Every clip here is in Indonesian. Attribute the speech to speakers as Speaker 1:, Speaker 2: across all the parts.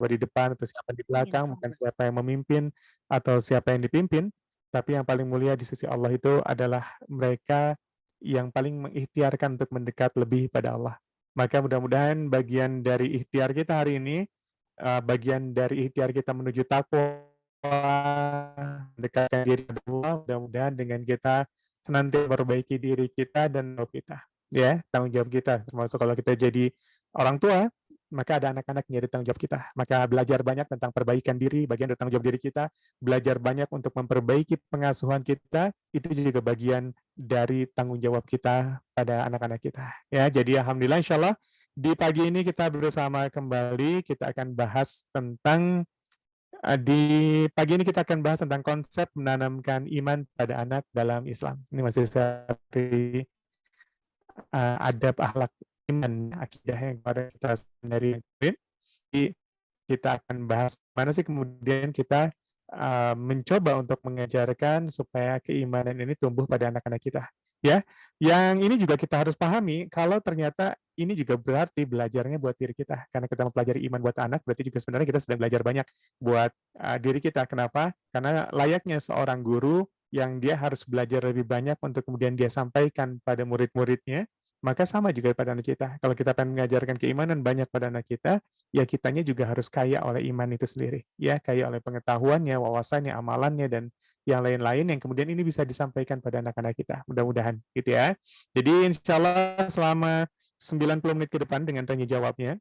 Speaker 1: di depan atau siapa di
Speaker 2: Amin,
Speaker 1: belakang, bukan
Speaker 2: bagus.
Speaker 1: siapa yang memimpin atau siapa yang dipimpin, tapi yang paling mulia di sisi Allah itu adalah mereka yang paling mengikhtiarkan untuk mendekat lebih pada Allah. Maka mudah-mudahan bagian dari ikhtiar kita hari ini, bagian dari ikhtiar kita menuju takwa, mendekatkan diri kepada Allah, mudah-mudahan dengan kita senantiasa memperbaiki diri kita dan roh kita, ya, tanggung jawab kita, termasuk kalau kita jadi orang tua, maka ada anak-anak yang jadi tanggung jawab kita. Maka belajar banyak tentang perbaikan diri, bagian dari tanggung jawab diri kita, belajar banyak untuk memperbaiki pengasuhan kita, itu juga bagian dari tanggung jawab kita pada anak-anak kita. Ya, jadi alhamdulillah insyaallah di pagi ini kita bersama kembali, kita akan bahas tentang di pagi ini kita akan bahas tentang konsep menanamkan iman pada anak dalam Islam. Ini masih seri adab akhlak iman, akidah yang kepada kita sendiri. Jadi kita akan bahas mana sih kemudian kita mencoba untuk mengajarkan supaya keimanan ini tumbuh pada anak-anak kita. Ya, yang ini juga kita harus pahami kalau ternyata ini juga berarti belajarnya buat diri kita. Karena kita mempelajari iman buat anak, berarti juga sebenarnya kita sedang belajar banyak buat diri kita. Kenapa? Karena layaknya seorang guru yang dia harus belajar lebih banyak untuk kemudian dia sampaikan pada murid-muridnya, maka sama juga pada anak kita. Kalau kita pengen mengajarkan keimanan banyak pada anak kita, ya kitanya juga harus kaya oleh iman itu sendiri. Ya, kaya oleh pengetahuannya, wawasannya, amalannya, dan yang lain-lain yang kemudian ini bisa disampaikan pada anak-anak kita. Mudah-mudahan gitu ya. Jadi insya Allah selama 90 menit ke depan dengan tanya jawabnya,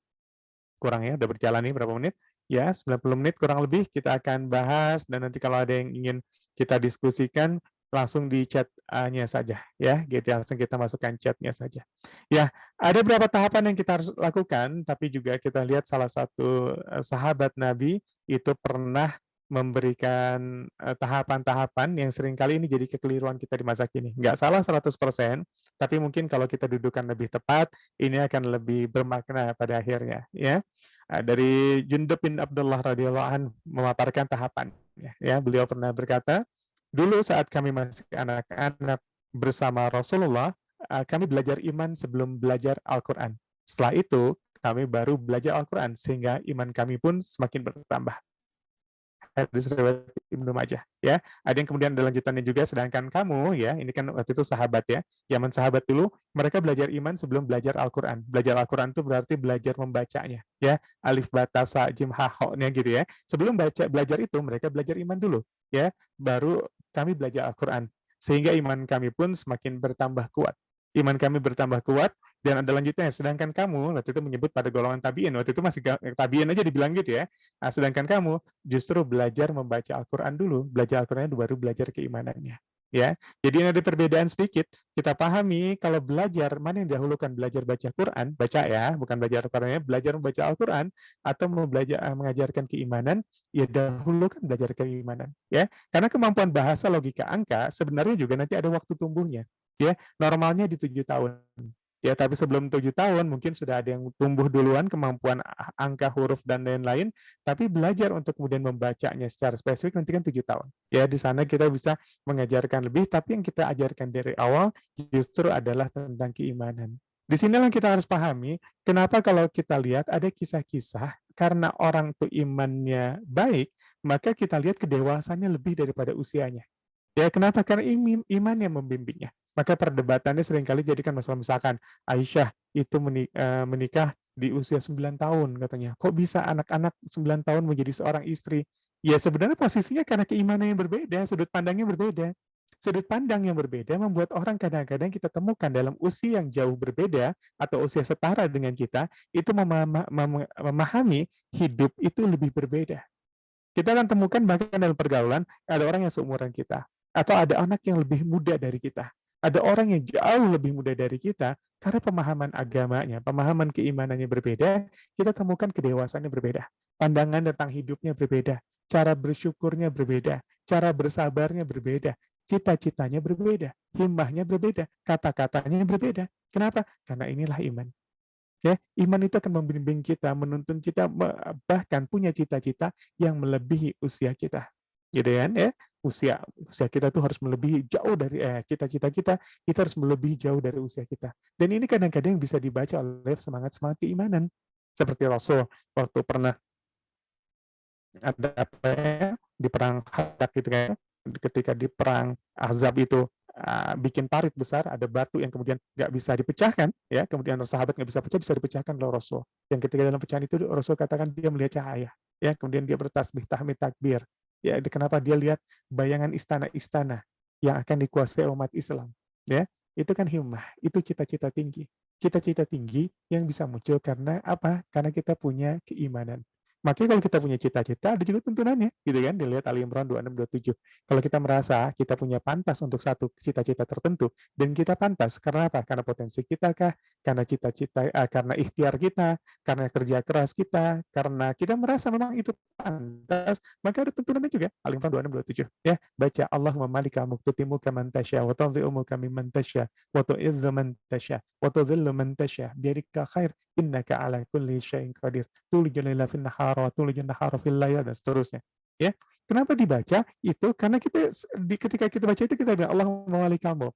Speaker 1: kurang ya, udah berjalan nih berapa menit? Ya, 90 menit kurang lebih kita akan bahas dan nanti kalau ada yang ingin kita diskusikan langsung di chat-nya saja ya, gitu ya, langsung kita masukkan chat-nya saja. Ya, ada beberapa tahapan yang kita harus lakukan, tapi juga kita lihat salah satu sahabat Nabi itu pernah memberikan tahapan-tahapan yang seringkali ini jadi kekeliruan kita di masa kini. Nggak salah 100%, tapi mungkin kalau kita dudukan lebih tepat, ini akan lebih bermakna pada akhirnya ya. Dari Jundub bin Abdullah radhiyallahu an memaparkan tahapan ya. Beliau pernah berkata, dulu saat kami masih anak-anak bersama Rasulullah, kami belajar iman sebelum belajar Al-Qur'an. Setelah itu kami baru belajar Al-Qur'an sehingga iman kami pun semakin bertambah. Hadis riwayat Ibnu Majah ya. Ada yang kemudian ada lanjutannya juga, sedangkan kamu ya, ini kan waktu itu sahabat ya. Zaman sahabat dulu mereka belajar iman sebelum belajar Al-Qur'an. Belajar Al-Qur'an itu berarti belajar membacanya ya. Alif ba ta sa jim ha ho-nya gitu ya. Sebelum belajar itu mereka belajar iman dulu ya. Baru kami belajar Al-Qur'an. Sehingga iman kami pun semakin bertambah kuat. Iman kami bertambah kuat dan ada lanjutnya. Sedangkan kamu waktu itu menyebut pada golongan tabiin. Waktu itu masih tabiin aja dibilang gitu ya. Nah, sedangkan kamu justru belajar membaca Al-Quran dulu, belajar Al-Quran baru belajar keimanannya. Ya, jadi ini ada perbedaan sedikit. Kita pahami kalau belajar mana yang dahulukan, belajar baca Quran, baca ya, bukan belajar Al-Qurannya, belajar membaca Al-Quran atau mau belajar mengajarkan keimanan, ya dahulukan belajar keimanan. Ya, karena kemampuan bahasa, logika, angka sebenarnya juga nanti ada waktu tumbuhnya. Ya, normalnya di 7 tahun. Ya, tapi sebelum 7 tahun mungkin sudah ada yang tumbuh duluan kemampuan angka, huruf, dan lain-lain, tapi belajar untuk kemudian membacanya secara spesifik nanti kan 7 tahun. Ya, di sana kita bisa mengajarkan lebih, tapi yang kita ajarkan dari awal justru adalah tentang keimanan. Di sinilah kita harus pahami, kenapa kalau kita lihat ada kisah-kisah, karena orang itu imannya baik, maka kita lihat kedewasannya lebih daripada usianya. Ya, kenapa? Karena iman yang membimbingnya. Maka perdebatannya seringkali jadikan masalah, misalkan Aisyah itu menikah di usia 9 tahun katanya. Kok bisa anak-anak 9 tahun menjadi seorang istri? Ya sebenarnya posisinya karena keimanan yang berbeda, sudut pandangnya berbeda. Sudut pandang yang berbeda membuat orang kadang-kadang kita temukan dalam usia yang jauh berbeda atau usia setara dengan kita, itu memahami hidup itu lebih berbeda. Kita akan temukan bahkan dalam pergaulan, ada orang yang seumuran kita, atau ada anak yang lebih muda dari kita. Ada orang yang jauh lebih muda dari kita, karena pemahaman agamanya, pemahaman keimanannya berbeda, kita temukan kedewasannya berbeda. Pandangan tentang hidupnya berbeda, cara bersyukurnya berbeda, cara bersabarnya berbeda, cita-citanya berbeda, himmahnya berbeda, kata-katanya berbeda. Kenapa? Karena inilah iman. Ya, iman itu akan membimbing kita, menuntun kita, bahkan punya cita-cita yang melebihi usia kita. Gitu kan ya? Usia usia kita tuh harus melebihi jauh dari cita-cita kita harus melebihi jauh dari usia kita. Dan ini kadang-kadang bisa dibaca oleh semangat-semangat keimanan. Seperti Rasul waktu pernah ada apa ya, di perang Khandaq gitu kan, ketika di perang Ahzab itu bikin parit besar, ada batu yang kemudian nggak bisa dipecahkan, ya, kemudian sahabat nggak bisa pecah, bisa dipecahkan oleh Rasul. Yang ketika dalam pecahan itu Rasul katakan dia melihat cahaya, ya, kemudian dia bertasbih, tahmid, takbir. Ya, kenapa dia lihat bayangan istana-istana yang akan dikuasai umat Islam, ya, itu kan himmah, itu cita-cita tinggi. Cita-cita tinggi yang bisa muncul karena apa? Karena kita punya keimanan. Makanya kalau kita punya cita-cita, ada juga tuntunannya, gitu kan? Dilihat Ali Imran 26-27. Kalau kita merasa kita punya pantas untuk satu cita-cita tertentu, dan kita pantas, karena apa? Karena potensi kita kah? Karena cita-cita, karena ikhtiar kita, karena kerja keras kita, karena kita merasa memang itu pantas, maka ada tuntunannya juga. Ali Imran 26-27. Ya, baca Allahumma malika muqtutimu kaman tasya, wa tadhi'umu kaman tasya, wa tu'idzu man tasya, wa tudhillu man tasya, biadika khair, innaka ala kulli syai'in qadir. Tulijul laila fin nahar wa tulijun nahara fil lail, dan seterusnya. Ya, kenapa dibaca? Itu karena kita ketika kita baca itu kita bilang Allahumma walikamu.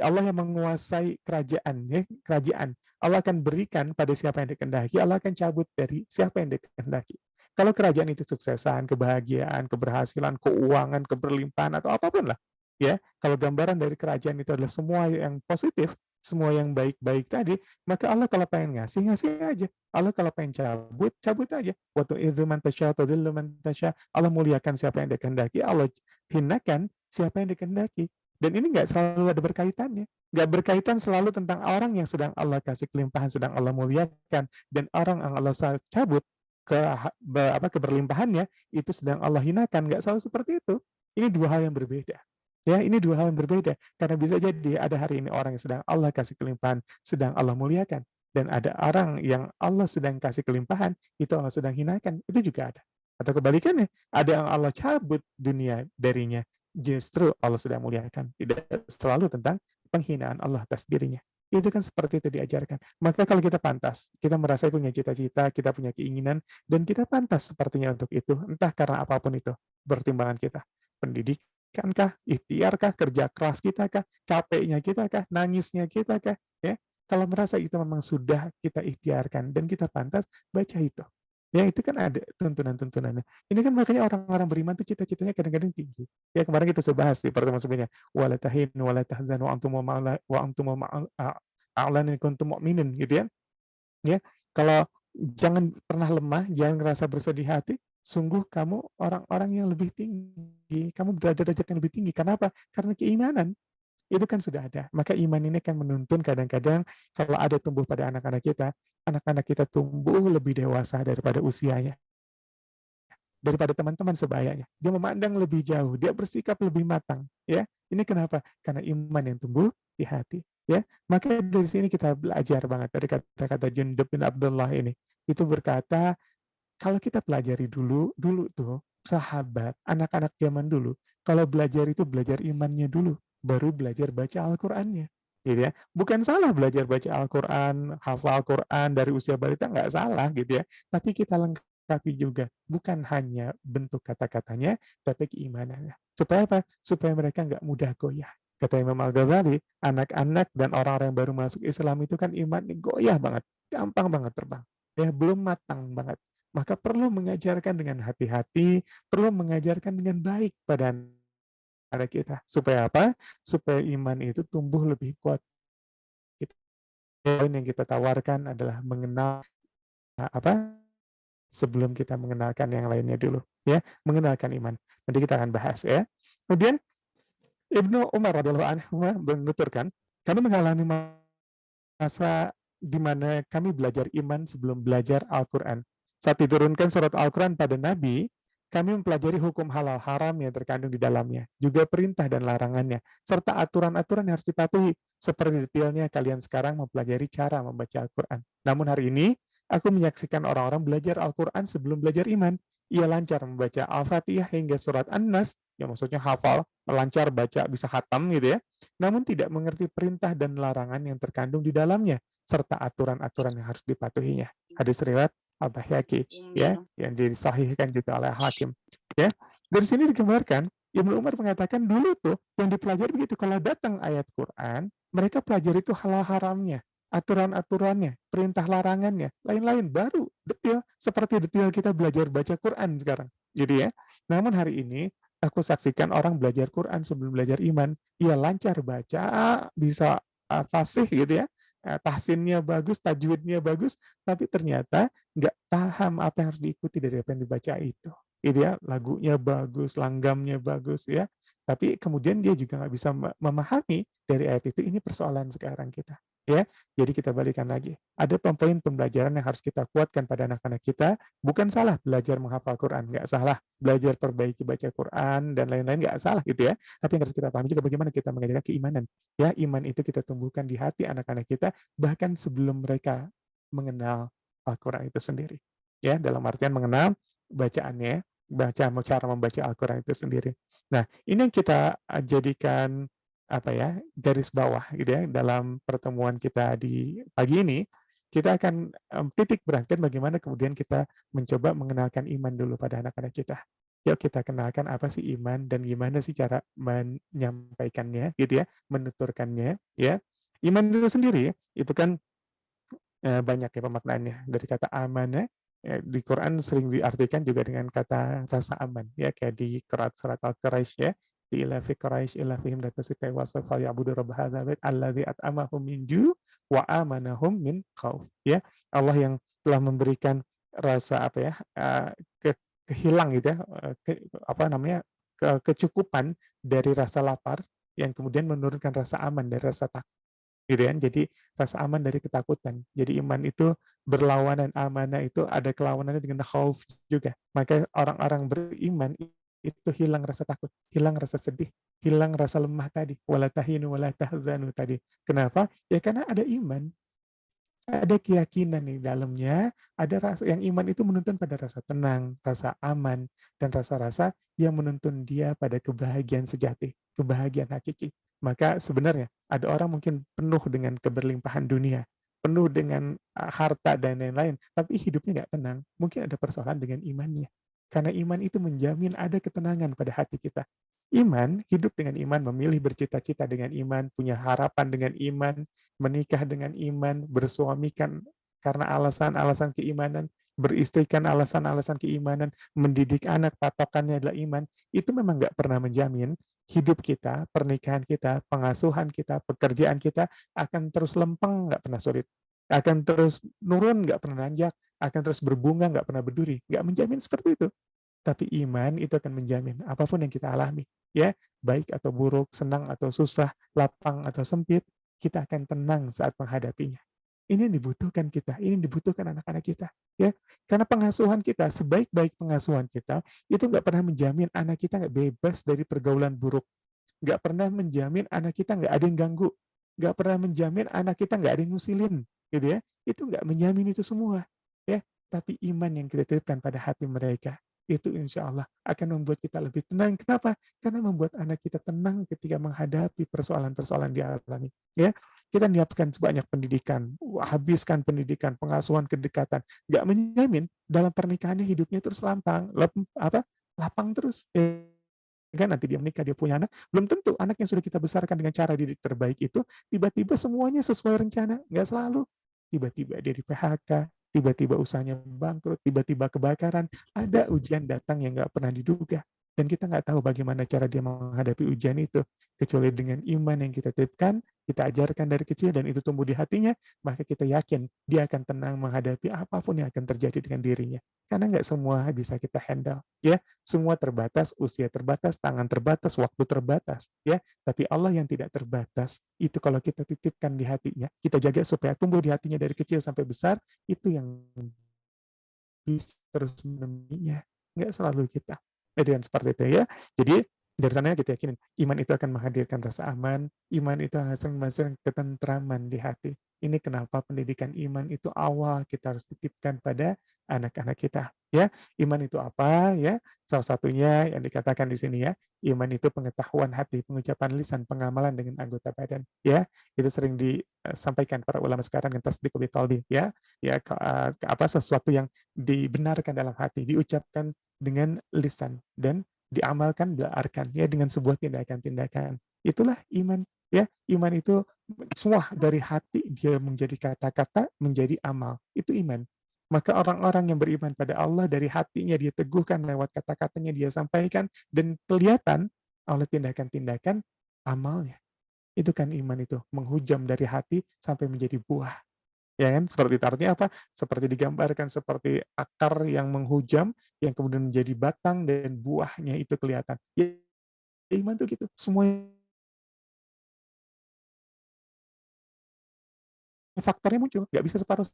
Speaker 1: Allah yang menguasai kerajaan, ya, kerajaan. Allah akan berikan pada siapa yang dikehendaki, Allah akan cabut dari siapa yang dikehendaki. Kalau kerajaan itu suksesan, kebahagiaan, keberhasilan, keuangan, keberlimpahan, atau apapun lah, ya, kalau gambaran dari kerajaan itu adalah semua yang positif, semua yang baik-baik tadi, maka Allah kalau pengen ngasih, ngasih aja. Allah kalau pengen cabut, cabut aja. Waktu itu mantasya, atau mantasya, Allah muliakan siapa yang dikehendaki, Allah hinakan siapa yang dikehendaki. Dan ini nggak selalu ada berkaitannya. Nggak berkaitan selalu tentang orang yang sedang Allah kasih kelimpahan, sedang Allah muliakan, dan orang yang Allah cabut ke keberlimpahannya, itu sedang Allah hinakan. Nggak selalu seperti itu. Ini dua hal yang berbeda. Ya, ini dua hal yang berbeda. Karena bisa jadi ada hari ini orang yang sedang Allah kasih kelimpahan, sedang Allah muliakan. Dan ada orang yang Allah sedang kasih kelimpahan, itu Allah sedang hinakan. Itu juga ada. Atau kebalikannya, ada yang Allah cabut dunia darinya, justru Allah sedang muliakan. Tidak selalu tentang penghinaan Allah atas dirinya. Itu kan seperti itu diajarkan. Maka kalau kita pantas, kita merasa punya cita-cita, kita punya keinginan, dan kita pantas sepertinya untuk itu, entah karena apapun itu, pertimbangan kita. Pendidik, kah, ikhtiar kah, kerja keras kita kah, capeknya kita kah, nangisnya kita kah, ya. Kalau merasa itu memang sudah kita ikhtiarkan dan kita pantas, baca itu. Ya, itu kan ada tuntunan-tuntunannya. Ini kan makanya orang-orang beriman tuh cita-citanya kadang-kadang tinggi. Ya, kemarin kita sudah bahas di pertemuan sebelumnya. Wala tahinu wala tahzanu wa antum a'lan in kuntum mu'minin, gitu ya. Ya, kalau jangan pernah lemah, jangan ngerasa bersedih hati, sungguh kamu orang-orang yang lebih tinggi, kamu berada derajat yang lebih tinggi. Kenapa? Karena keimanan. Itu kan sudah ada. Maka iman ini kan menuntun kadang-kadang kalau ada tumbuh pada anak-anak kita tumbuh lebih dewasa daripada usianya, daripada teman-teman sebayanya. Dia memandang lebih jauh, dia bersikap lebih matang, ya. Ini kenapa? Karena iman yang tumbuh di hati, ya. Maka dari sini kita belajar banget dari kata-kata Jundub bin Abdullah ini. Itu berkata, kalau kita pelajari dulu tuh sahabat, anak-anak zaman dulu, kalau belajar itu belajar imannya dulu, baru belajar baca Al-Qur'annya. Gitu ya. Bukan salah belajar baca Al-Qur'an, hafal Al-Qur'an dari usia balita, nggak salah gitu ya. Tapi kita lengkapi juga, bukan hanya bentuk kata-katanya, tapi keimanannya. Supaya apa? Supaya mereka nggak mudah goyah. Kata Imam Al-Ghazali, anak-anak dan orang-orang yang baru masuk Islam itu kan imannya goyah banget, gampang banget terbang. Ya, belum matang banget. Maka perlu mengajarkan dengan hati-hati, perlu mengajarkan dengan baik pada anak kita. Supaya apa? Supaya iman itu tumbuh lebih kuat. Poin yang kita tawarkan adalah mengenal apa sebelum kita mengenalkan yang lainnya dulu, ya, mengenalkan iman. Nanti kita akan bahas, ya. Kemudian Ibnu Umar radhiyallahu anhu menuturkan, kami mengalami masa di mana kami belajar iman sebelum belajar Al-Quran. Saat diturunkan surat Al-Quran pada Nabi, kami mempelajari hukum halal haram yang terkandung di dalamnya, juga perintah dan larangannya, serta aturan-aturan yang harus dipatuhi, seperti detailnya kalian sekarang mempelajari cara membaca Al-Quran. Namun hari ini, aku menyaksikan orang-orang belajar Al-Quran sebelum belajar iman. Ia lancar membaca Al-Fatihah hingga surat An-Nas, yang maksudnya hafal, lancar baca, bisa khatam gitu ya, namun tidak mengerti perintah dan larangan yang terkandung di dalamnya, serta aturan-aturan yang harus dipatuhinya. Hadis riwayat Al-Baihaqi, ya, yang disahihkan juga oleh Hakim. Ya, dari sini digambarkan Ibnu Umar mengatakan dulu tuh yang dipelajari begitu, kalau datang ayat Quran, mereka pelajari itu halal haramnya, aturan-aturannya, perintah larangannya, lain-lain, baru detail seperti detail kita belajar baca Quran sekarang. gitu ya. Namun hari ini aku saksikan orang belajar Quran sebelum belajar iman, ia lancar baca, bisa fasih gitu ya, tahsinnya bagus, tajwidnya bagus, tapi ternyata nggak paham apa yang harus diikuti dari apa yang dibaca itu. Gitu ya, lagunya bagus, langgamnya bagus ya, tapi kemudian dia juga nggak bisa memahami dari ayat itu, ini persoalan sekarang kita. Ya, jadi kita balikan lagi. Ada poin pembelajaran yang harus kita kuatkan pada anak-anak kita. Bukan salah belajar menghafal Quran, nggak salah belajar perbaiki baca Quran dan lain-lain, nggak salah gitu ya. Tapi yang harus kita pahami juga bagaimana kita mengajarkan keimanan. Ya, iman itu kita tumbuhkan di hati anak-anak kita bahkan sebelum mereka mengenal Al-Quran itu sendiri. Ya, dalam artian mengenal bacaannya, cara membaca Al-Quran itu sendiri. Nah, ini yang kita jadikan apa ya, garis bawah gitu ya dalam pertemuan kita di pagi ini. Kita akan titik beratkan bagaimana kemudian kita mencoba mengenalkan iman dulu pada anak-anak kita. Yuk kita kenalkan apa sih iman dan gimana sih cara menyampaikannya gitu ya, menuturkannya ya. Iman itu sendiri itu kan banyak ya pemaknaannya. Dari kata amanah, di Quran sering diartikan juga dengan kata rasa aman, ya kayak di surat Al-Quraisy ya, di ilafi Quraisy ilafihim datasita wasafa ya'budu rabb hadzal bait alladzi at'amahum min ju' wa amanahum min khauf. Ya, Allah yang telah memberikan rasa apa ya, kehilang gitu ya, apa namanya, kecukupan dari rasa lapar yang kemudian menurunkan rasa aman dari rasa takut gitu kan. Jadi rasa aman dari ketakutan. Jadi iman itu berlawanan, amanah itu ada kelawanannya dengan khauf juga. Maka orang-orang beriman itu hilang rasa takut, hilang rasa sedih, hilang rasa lemah tadi. Wala tahinu wala tahzanu tadi. Kenapa? Ya karena ada iman, ada keyakinan di dalamnya, ada rasa yang iman itu menuntun pada rasa tenang, rasa aman, dan rasa-rasa yang menuntun dia pada kebahagiaan sejati, kebahagiaan hakiki. Maka sebenarnya ada orang mungkin penuh dengan keberlimpahan dunia, penuh dengan harta dan lain-lain, tapi hidupnya nggak tenang. Mungkin ada persoalan dengan imannya. Karena iman itu menjamin ada ketenangan pada hati kita. Iman, hidup dengan iman, memilih bercita-cita dengan iman, punya harapan dengan iman, menikah dengan iman, bersuamikan karena alasan-alasan keimanan, beristrikan alasan-alasan keimanan, mendidik anak patokannya adalah iman, itu memang nggak pernah menjamin hidup kita, pernikahan kita, pengasuhan kita, pekerjaan kita akan terus lempeng, nggak pernah sulit. Akan terus nurun, nggak pernah nanjak, akan terus berbunga, nggak pernah berduri. Nggak menjamin seperti itu. Tapi iman itu akan menjamin apapun yang kita alami, ya, baik atau buruk, senang atau susah, lapang atau sempit, kita akan tenang saat menghadapinya. Ini yang dibutuhkan kita, ini yang dibutuhkan anak-anak kita, ya. Karena pengasuhan kita, sebaik-baik pengasuhan kita, itu nggak pernah menjamin anak kita nggak bebas dari pergaulan buruk, nggak pernah menjamin anak kita nggak ada yang ganggu, nggak pernah menjamin anak kita nggak ada yang ngusilin, gitu ya. Itu nggak menjamin itu semua, ya. Tapi iman yang kita titipkan pada hati mereka, itu insya Allah akan membuat kita lebih tenang. Kenapa? Karena membuat anak kita tenang ketika menghadapi persoalan-persoalan dialami. Ya, kita menyiapkan sebanyak pendidikan, habiskan pendidikan, pengasuhan, kedekatan, nggak menjamin dalam pernikahannya hidupnya terus lapang terus. Kan nanti dia menikah, dia punya anak, belum tentu anak yang sudah kita besarkan dengan cara didik terbaik itu tiba-tiba semuanya sesuai rencana, nggak selalu. Tiba-tiba dia di PHK, tiba-tiba usahanya bangkrut, tiba-tiba kebakaran, ada ujian datang yang nggak pernah diduga. Dan kita nggak tahu bagaimana cara dia menghadapi ujian itu. Kecuali dengan iman yang kita titipkan, kita ajarkan dari kecil, dan itu tumbuh di hatinya, maka kita yakin dia akan tenang menghadapi apapun yang akan terjadi dengan dirinya. Karena nggak semua bisa kita handle. Ya, semua terbatas, usia terbatas, tangan terbatas, waktu terbatas, ya. Tapi Allah yang tidak terbatas, itu kalau kita titipkan di hatinya, kita jaga supaya tumbuh di hatinya dari kecil sampai besar, itu yang bisa terus menemaninya, nggak selalu kita. Itu yang seperti itu ya. Jadi dari sana kita yakinin, iman itu akan menghadirkan rasa aman, iman itu akan menghasilkan ketentraman di hati. Ini kenapa pendidikan iman itu awal kita harus titipkan pada anak-anak kita. Ya, iman itu apa? Ya, salah satunya yang dikatakan di sini ya, iman itu pengetahuan hati, pengucapan lisan, pengamalan dengan anggota badan. Ya, itu sering disampaikan para ulama sekarang yang tasdiq bi qalbi. Ya, apa sesuatu yang dibenarkan dalam hati, diucapkan dengan lisan dan diamalkan, diarkan ya dengan sebuah tindakan-tindakan. Itulah iman ya. Iman itu semua dari hati dia menjadi kata-kata, menjadi amal. Itu iman. Maka orang-orang yang beriman pada Allah dari hatinya dia teguhkan lewat kata-katanya dia sampaikan dan kelihatan oleh tindakan-tindakan amalnya. Itu kan iman itu, menghujam dari hati sampai menjadi buah. Ya kan? Seperti itu. Artinya apa? Seperti digambarkan seperti akar yang menghujam, yang kemudian menjadi batang dan buahnya itu kelihatan. Ya, iman itu gitu. Semua faktornya muncul, nggak bisa separuh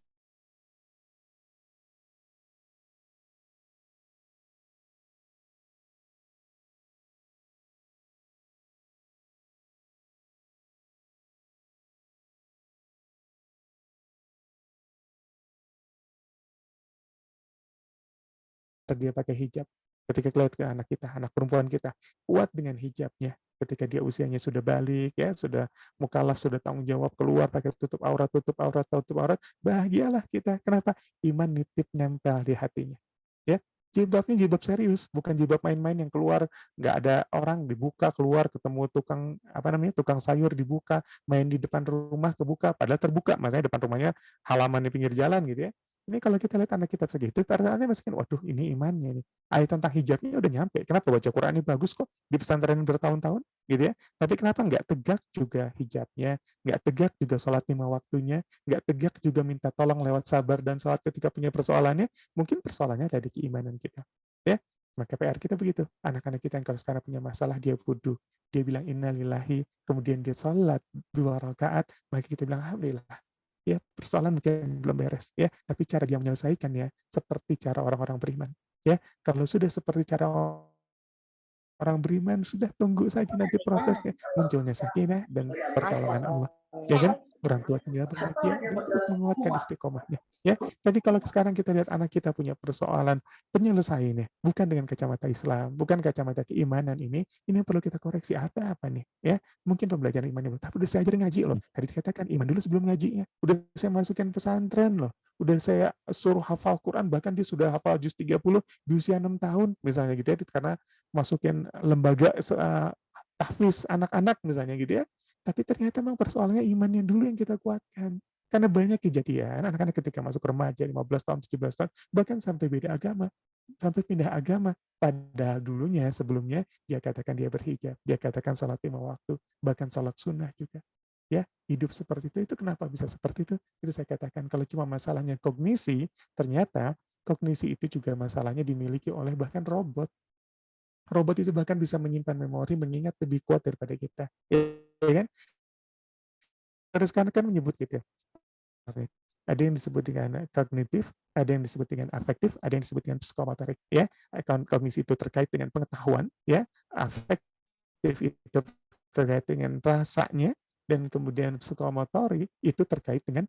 Speaker 1: dia pakai hijab. Ketika lihat ke anak kita, anak perempuan kita, kuat dengan hijabnya. Ketika dia usianya sudah balik, ya sudah mukallaf, sudah tanggung jawab, keluar pakai tutup aurat, bahagialah kita. Kenapa? Iman nitip nempel di hatinya. Ya, jilbabnya jilbab serius, bukan jilbab main-main yang keluar nggak ada orang, dibuka keluar ketemu tukang apa namanya tukang sayur dibuka, main di depan rumah kebuka, padahal terbuka, makanya depan rumahnya halaman di pinggir jalan gitu ya. Ini kalau kita lihat anak kita segitu, perasaannya masih kan, waduh ini imannya nih. Ayat tentang hijabnya udah nyampe. Kenapa baca Quran ini bagus kok di pesantren bertahun-tahun, gitu ya. Tapi kenapa nggak tegak juga hijabnya, nggak tegak juga sholat 5 waktunya, nggak tegak juga minta tolong lewat sabar dan sholat ketika punya persoalannya, mungkin persoalannya ada di keimanan kita. Ya, maka PR kita begitu. Anak-anak kita yang kalau sekarang punya masalah, dia wudhu, dia bilang innalillahi, kemudian dia sholat 2 rakaat, maka kita bilang alhamdulillah. Ya, persoalan mungkin belum beres, ya, tapi cara dia menyelesaikannya seperti cara orang-orang beriman. Ya, kalau sudah seperti cara orang beriman, sudah tunggu saja nanti prosesnya, munculnya sakinah dan pertolongan Allah. Ya kan? Orang tua tinggal bahagia dan terus menguatkan istiqomahnya. Ya, tapi kalau sekarang kita lihat anak kita punya persoalan, penyelesaiannya bukan dengan kacamata Islam, bukan kacamata keimanan ini yang perlu kita koreksi apa nih? Ya, mungkin pembelajaran imannya, tapi udah saya ajarin ngaji loh. Tadi dikatakan iman dulu sebelum ngajinya. Udah saya masukin pesantren loh. Udah saya suruh hafal Quran, bahkan dia sudah hafal juz 30 di usia 6 tahun misalnya gitu ya, karena masukin lembaga tahfiz anak-anak misalnya gitu ya. Tapi ternyata memang persoalannya imannya dulu yang kita kuatkan. Karena banyak kejadian anak-anak ketika masuk remaja 15 tahun, 17 tahun, bahkan sampai beda agama, sampai pindah agama. Padahal dulunya, sebelumnya, dia katakan dia berhijab, dia katakan salat 5 waktu, bahkan salat sunnah juga. Ya, hidup seperti itu kenapa bisa seperti itu? Itu saya katakan, kalau cuma masalahnya kognisi, ternyata kognisi itu juga masalahnya dimiliki oleh bahkan robot. Robot itu bahkan bisa menyimpan memori, mengingat lebih kuat daripada kita. Ya kan? Terus kan menyebut gitu ya. Ada yang disebut dengan kognitif, ada yang disebut dengan afektif, ada yang disebut dengan psikomotorik. Ya, kognisi itu terkait dengan pengetahuan, ya, afektif itu terkait dengan rasanya, dan kemudian psikomotorik itu terkait dengan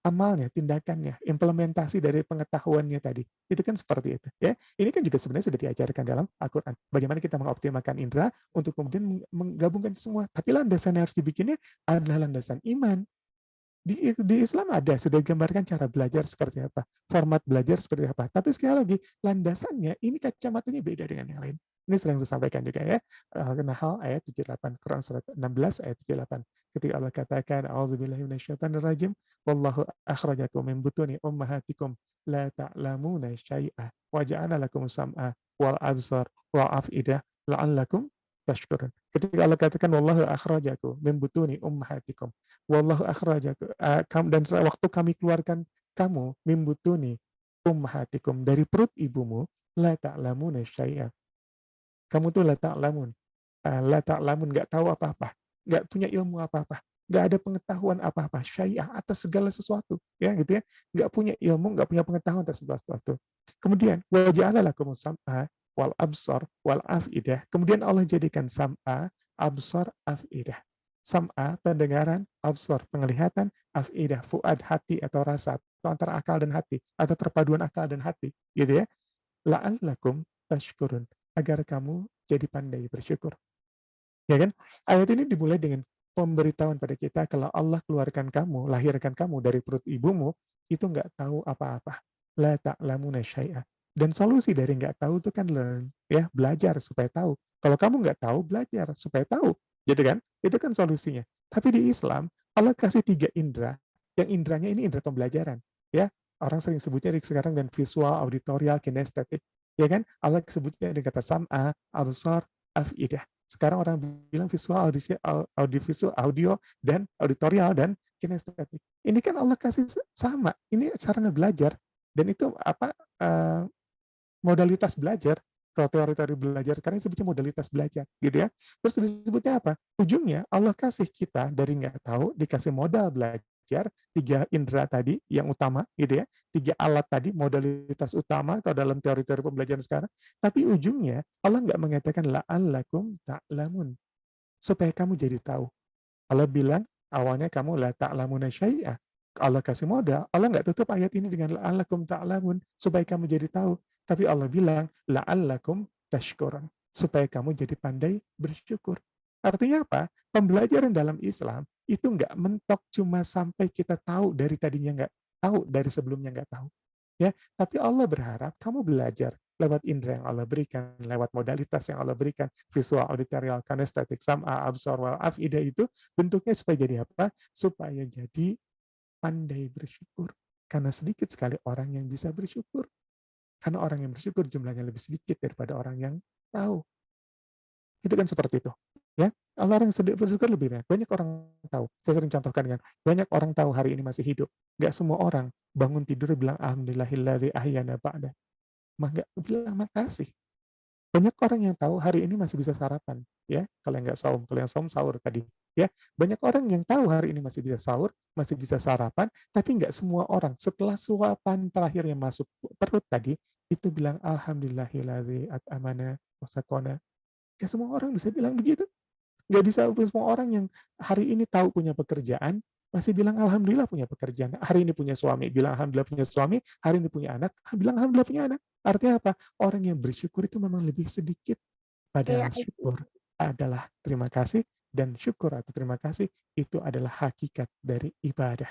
Speaker 1: amalnya, tindakannya, implementasi dari pengetahuannya tadi. Itu kan seperti itu. Ya, ini kan juga sebenarnya sudah diajarkan dalam Al-Quran. Bagaimana kita mengoptimalkan indera untuk kemudian menggabungkan semua. Tapi landasan yang harus dibikinnya adalah landasan iman. Di Islam ada, sudah digambarkan cara belajar seperti apa, format belajar seperti apa. Tapi sekali lagi, landasannya, ini kacamatanya beda dengan yang lain. Ini sering saya sampaikan juga ya. Al-Nahl ayat 78, Quran surat 16 ayat 78. Ketika Allah katakan, A'udzubillahi minasyaitonirrajim, Wallahu akhrajakum min butuni ummahatikum la ta'lamuna syai'ah wa ja'ala lakum sam'a wal absar wal af'idah la'allakum tashkurun. Ketika Allah katakan, Wallahu akhrajakum min butuni ummahatikum, wallahu akhrajakum dan waktu kami keluarkan kamu mimbutuni ummahatikum dari perut ibumu la ta'lamuna syai'a. Kamu tuh la ta'lamun enggak tahu apa-apa, enggak punya ilmu apa-apa, enggak ada pengetahuan apa-apa syai'ah atas segala sesuatu, ya gitu ya. Enggak punya ilmu, enggak punya pengetahuan atas segala sesuatu. Kemudian wa ja'ala lakumus sam'a wal absar wal afidah. Kemudian Allah jadikan sam'a, absar, afidah. Sam'a, pendengaran, absar, penglihatan, afidah, fuad, hati atau rasa, atau antara akal dan hati, atau perpaduan akal dan hati, gitu ya. La'allakum tashkurun, agar kamu jadi pandai bersyukur. Ya kan? Ayat ini dimulai dengan pemberitahuan pada kita kalau Allah keluarkan kamu, lahirkan kamu dari perut ibumu, itu nggak tahu apa-apa. La ta'lamuna syai'a. Dan solusi dari nggak tahu itu kan learn, ya, belajar supaya tahu. Kalau kamu nggak tahu, belajar supaya tahu. Gitu kan? Itu kan solusinya. Tapi di Islam, Allah kasih 3 indera, yang inderanya ini indera pembelajaran. Ya, Orang sering sebutnya sekarang dengan visual, auditorial, kinestetik. Ya kan? Allah sebutnya dengan kata sam'a, absar, afidah. Sekarang orang bilang visual, audiovisual, audio, dan auditorial, dan kinestetik. Ini kan Allah kasih sama. Ini sarana belajar. Dan itu modalitas belajar. Kalau teori-teori belajar sekarang disebutnya modalitas belajar, gitu ya. Terus disebutnya apa? Ujungnya Allah kasih kita dari nggak tahu dikasih modal belajar 3 indera tadi yang utama, gitu ya. 3 alat tadi modalitas utama atau dalam teori-teori pembelajaran sekarang. Tapi ujungnya Allah nggak mengatakan la'allakum ta'lamun supaya kamu jadi tahu. Allah bilang awalnya kamu la ta'lamuna syai'a. Allah kasih modal, Allah nggak tutup ayat ini dengan la'allakum ta'lamun supaya kamu jadi tahu. Tapi Allah bilang la'allakum tashkurun supaya kamu jadi pandai bersyukur. Artinya apa? Pembelajaran dalam Islam itu nggak mentok cuma sampai kita tahu dari tadinya nggak tahu, dari sebelumnya nggak tahu. Ya, tapi Allah berharap kamu belajar lewat indera yang Allah berikan, lewat modalitas yang Allah berikan, visual, auditorial, kinestetik, sam'a, absar, wal af'idah itu bentuknya supaya jadi apa? Supaya jadi pandai bersyukur. Karena sedikit sekali orang yang bisa bersyukur. Karena orang yang bersyukur jumlahnya lebih sedikit daripada orang yang tahu. Itu kan seperti itu. Ya, kalau orang yang bersyukur lebih banyak. Banyak orang tahu. Saya sering contohkan dengan banyak orang tahu hari ini masih hidup. Gak semua orang bangun tidur bilang alhamdulillahilladzi ahyana ba'da. Nggak bilang makasih. Banyak orang yang tahu hari ini masih bisa sarapan, ya. Kalau yang nggak saum, kalau yang saum sahur tadi, ya. Banyak orang yang tahu hari ini masih bisa sahur, masih bisa sarapan, tapi nggak semua orang setelah suapan terakhir yang masuk perut tadi itu bilang alhamdulillahilladzi at'amana wa sakona. Nggak semua orang bisa bilang begitu. Nggak bisa semua orang yang hari ini tahu punya pekerjaan, masih bilang alhamdulillah punya pekerjaan. Hari ini punya suami, bilang alhamdulillah punya suami. Hari ini punya anak, bilang alhamdulillah punya anak. Artinya apa? Orang yang bersyukur itu memang lebih sedikit.
Speaker 2: Iya,
Speaker 1: Padahal syukur adalah terima kasih, dan syukur atau terima kasih itu adalah hakikat dari ibadah.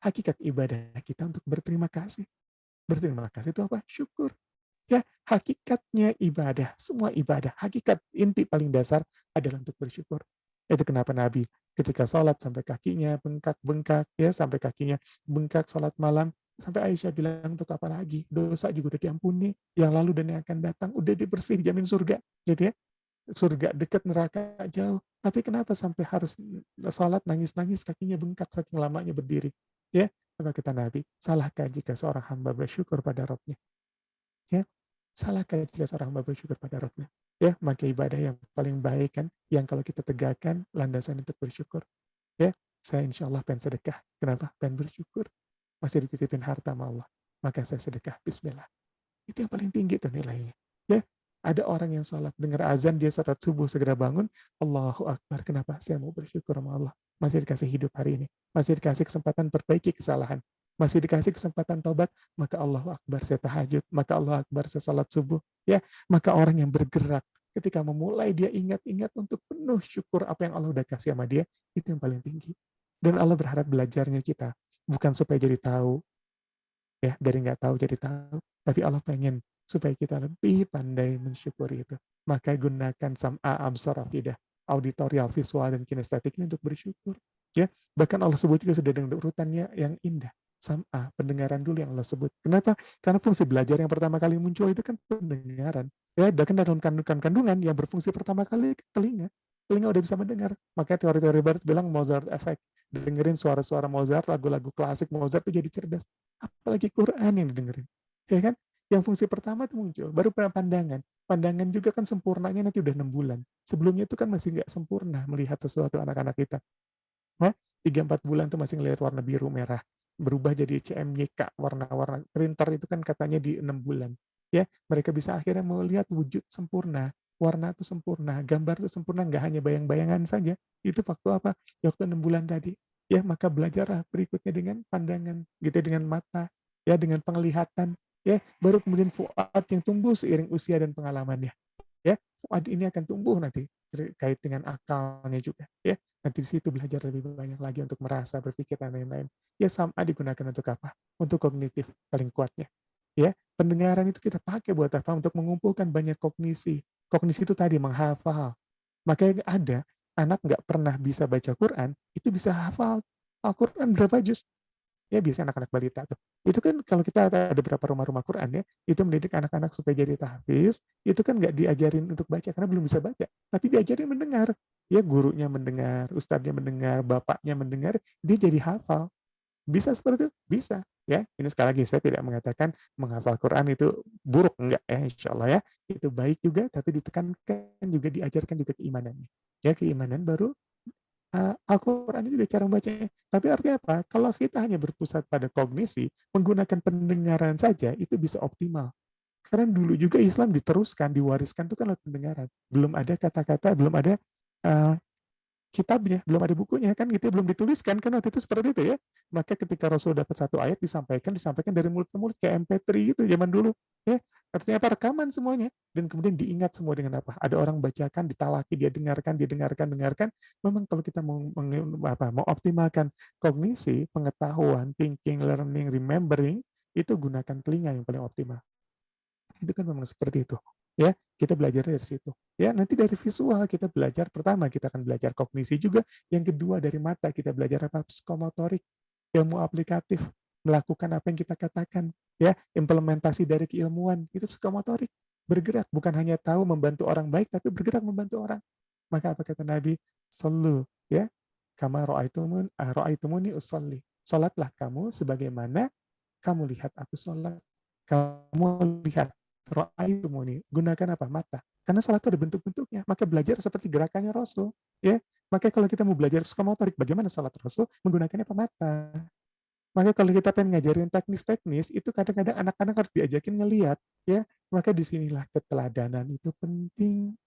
Speaker 1: Hakikat ibadah kita untuk berterima kasih. Berterima kasih itu apa? Syukur. Ya, hakikatnya ibadah, semua ibadah, hakikat inti paling dasar adalah untuk bersyukur. Itu kenapa Nabi ketika sholat sampai kakinya bengkak-bengkak, ya sampai kakinya bengkak sholat malam, sampai Aisyah bilang untuk apa lagi? Dosa juga udah diampuni, yang lalu dan yang akan datang udah dibersih, jamin surga, gitu ya. Surga dekat, neraka jauh. Tapi kenapa sampai harus sholat nangis-nangis kakinya bengkak saking lamanya berdiri? Ya, apa kata Nabi? Salahkah jika seorang hamba bersyukur pada Rabbnya? Ya, salahkah jika seorang hamba bersyukur pada Rabbnya? Ya, maka ibadah yang paling baik kan, yang kalau kita tegakkan landasan untuk bersyukur. Ya, saya insya Allah pengen sedekah. Kenapa? Pengen bersyukur. Masih dititipin harta sama Allah. Maka saya sedekah. Bismillah. Itu yang paling tinggi tuh nilainya. Ya, ada orang yang salat, dengar azan, dia salat subuh, segera bangun, Allahu Akbar. Kenapa? Saya mau bersyukur sama Allah. Masih dikasih hidup hari ini. Masih dikasih kesempatan perbaiki kesalahan. Masih dikasih kesempatan tobat, maka Allahu Akbar saya tahajud, maka Allah Akbar saya salat subuh. Ya, maka orang yang bergerak ketika memulai dia ingat-ingat untuk penuh syukur apa yang Allah udah kasih sama dia, itu yang paling tinggi. Dan Allah berharap belajarnya kita bukan supaya jadi tahu, ya dari nggak tahu jadi tahu, tapi Allah pengen supaya kita lebih pandai mensyukuri itu. Maka gunakan sam'a, absar, afidah, auditorial, visual, dan kinestetik ini untuk bersyukur. Ya, bahkan Allah sebut juga sudah dengan urutannya yang indah. Sam'a, pendengaran dulu yang Allah sebut. Kenapa? Karena fungsi belajar yang pertama kali muncul itu kan pendengaran. Ya, bahkan dalam kandungan yang berfungsi pertama kali telinga. Telinga udah bisa mendengar. Makanya teori-teori barat bilang Mozart effect. Dengerin suara-suara Mozart, lagu-lagu klasik Mozart itu jadi cerdas. Apalagi Quran yang didengerin. Ya kan? Yang fungsi pertama itu muncul. Baru pandangan. Pandangan juga kan sempurnanya nanti udah 6 bulan. Sebelumnya itu kan masih nggak sempurna melihat sesuatu anak-anak kita. Hah? 3-4 bulan tuh masih ngelihat warna biru merah. Berubah jadi CMYK, warna-warna. Printer itu kan katanya di 6 bulan. Ya, mereka bisa akhirnya melihat wujud sempurna. Warna itu sempurna, gambar itu sempurna, nggak hanya bayang-bayangan saja. Itu waktu apa? Ya, waktu 6 bulan tadi. Ya, maka belajarlah berikutnya dengan pandangan, gitu dengan mata, ya dengan penglihatan, ya baru kemudian fuad yang tumbuh seiring usia dan pengalamannya. Ya, fuad ini akan tumbuh nanti terkait dengan akalnya juga, ya. Nanti di situ belajar lebih banyak lagi untuk merasa, berpikir dan lain-lain. Ya, sama digunakan untuk apa? Untuk kognitif paling kuatnya. Ya, pendengaran itu kita pakai buat apa? Untuk mengumpulkan banyak kognisi. Kognisi itu tadi menghafal. Makanya ada anak nggak pernah bisa baca Quran, itu bisa hafal Al-Quran berapa juz. ya biasanya anak-anak balita tuh. Itu kan kalau kita ada beberapa rumah-rumah Quran ya, itu mendidik anak-anak supaya jadi tahfiz, itu kan nggak diajarin untuk baca karena belum bisa baca, tapi diajarin mendengar. Ya gurunya mendengar, ustadznya mendengar, bapaknya mendengar, dia jadi hafal. Bisa seperti itu? Bisa. Ya, ini sekali lagi saya tidak mengatakan menghafal Quran itu buruk, enggak ya, insya Allah ya. Itu baik juga, tapi ditekankan juga, diajarkan juga keimanannya. Ya, keimanan baru Al-Quran juga cara membacanya. Tapi artinya apa? Kalau kita hanya berpusat pada kognisi, menggunakan pendengaran saja, itu bisa optimal. Karena dulu juga Islam diteruskan, diwariskan itu kan lewat pendengaran. Belum ada kata-kata, belum ada uh, kitabnya, belum ada bukunya kan gitu, belum dituliskan kan waktu itu seperti itu ya. Maka ketika Rasul dapat satu ayat disampaikan dari mulut ke mulut kayak MP3 gitu zaman dulu ya. Artinya apa? Rekaman semuanya dan kemudian diingat semua dengan apa? Ada orang bacakan, ditalaki, dia dengarkan. Memang kalau kita mau optimalkan kognisi, pengetahuan, thinking, learning, remembering, itu gunakan telinga yang paling optimal. Itu kan memang seperti itu. Ya, kita belajar dari situ. Ya, nanti dari visual kita belajar, pertama kita akan belajar kognisi juga, yang kedua dari mata kita belajar apa? Psikomotorik, ilmu aplikatif, melakukan apa yang kita katakan, ya, implementasi dari keilmuan, itu psikomotorik. Bergerak, bukan hanya tahu membantu orang baik, tapi bergerak membantu orang. Maka apa kata Nabi? Sallu, ya. Kama ra'aitumuni usolli. Salatlah kamu sebagaimana kamu lihat aku sholat. Kamu lihat ra'aitumuni. Gunakan apa? Mata. Karena sholat itu ada bentuk-bentuknya. Maka belajar seperti gerakannya Rasul. Ya. Maka kalau kita mau belajar psikomotorik, bagaimana sholat Rasul? Menggunakannya apa? Mata. Maka kalau kita pengen ngajarin teknis-teknis, itu kadang-kadang anak-anak harus diajakin ngelihat. Ya. Maka disinilah keteladanan itu penting.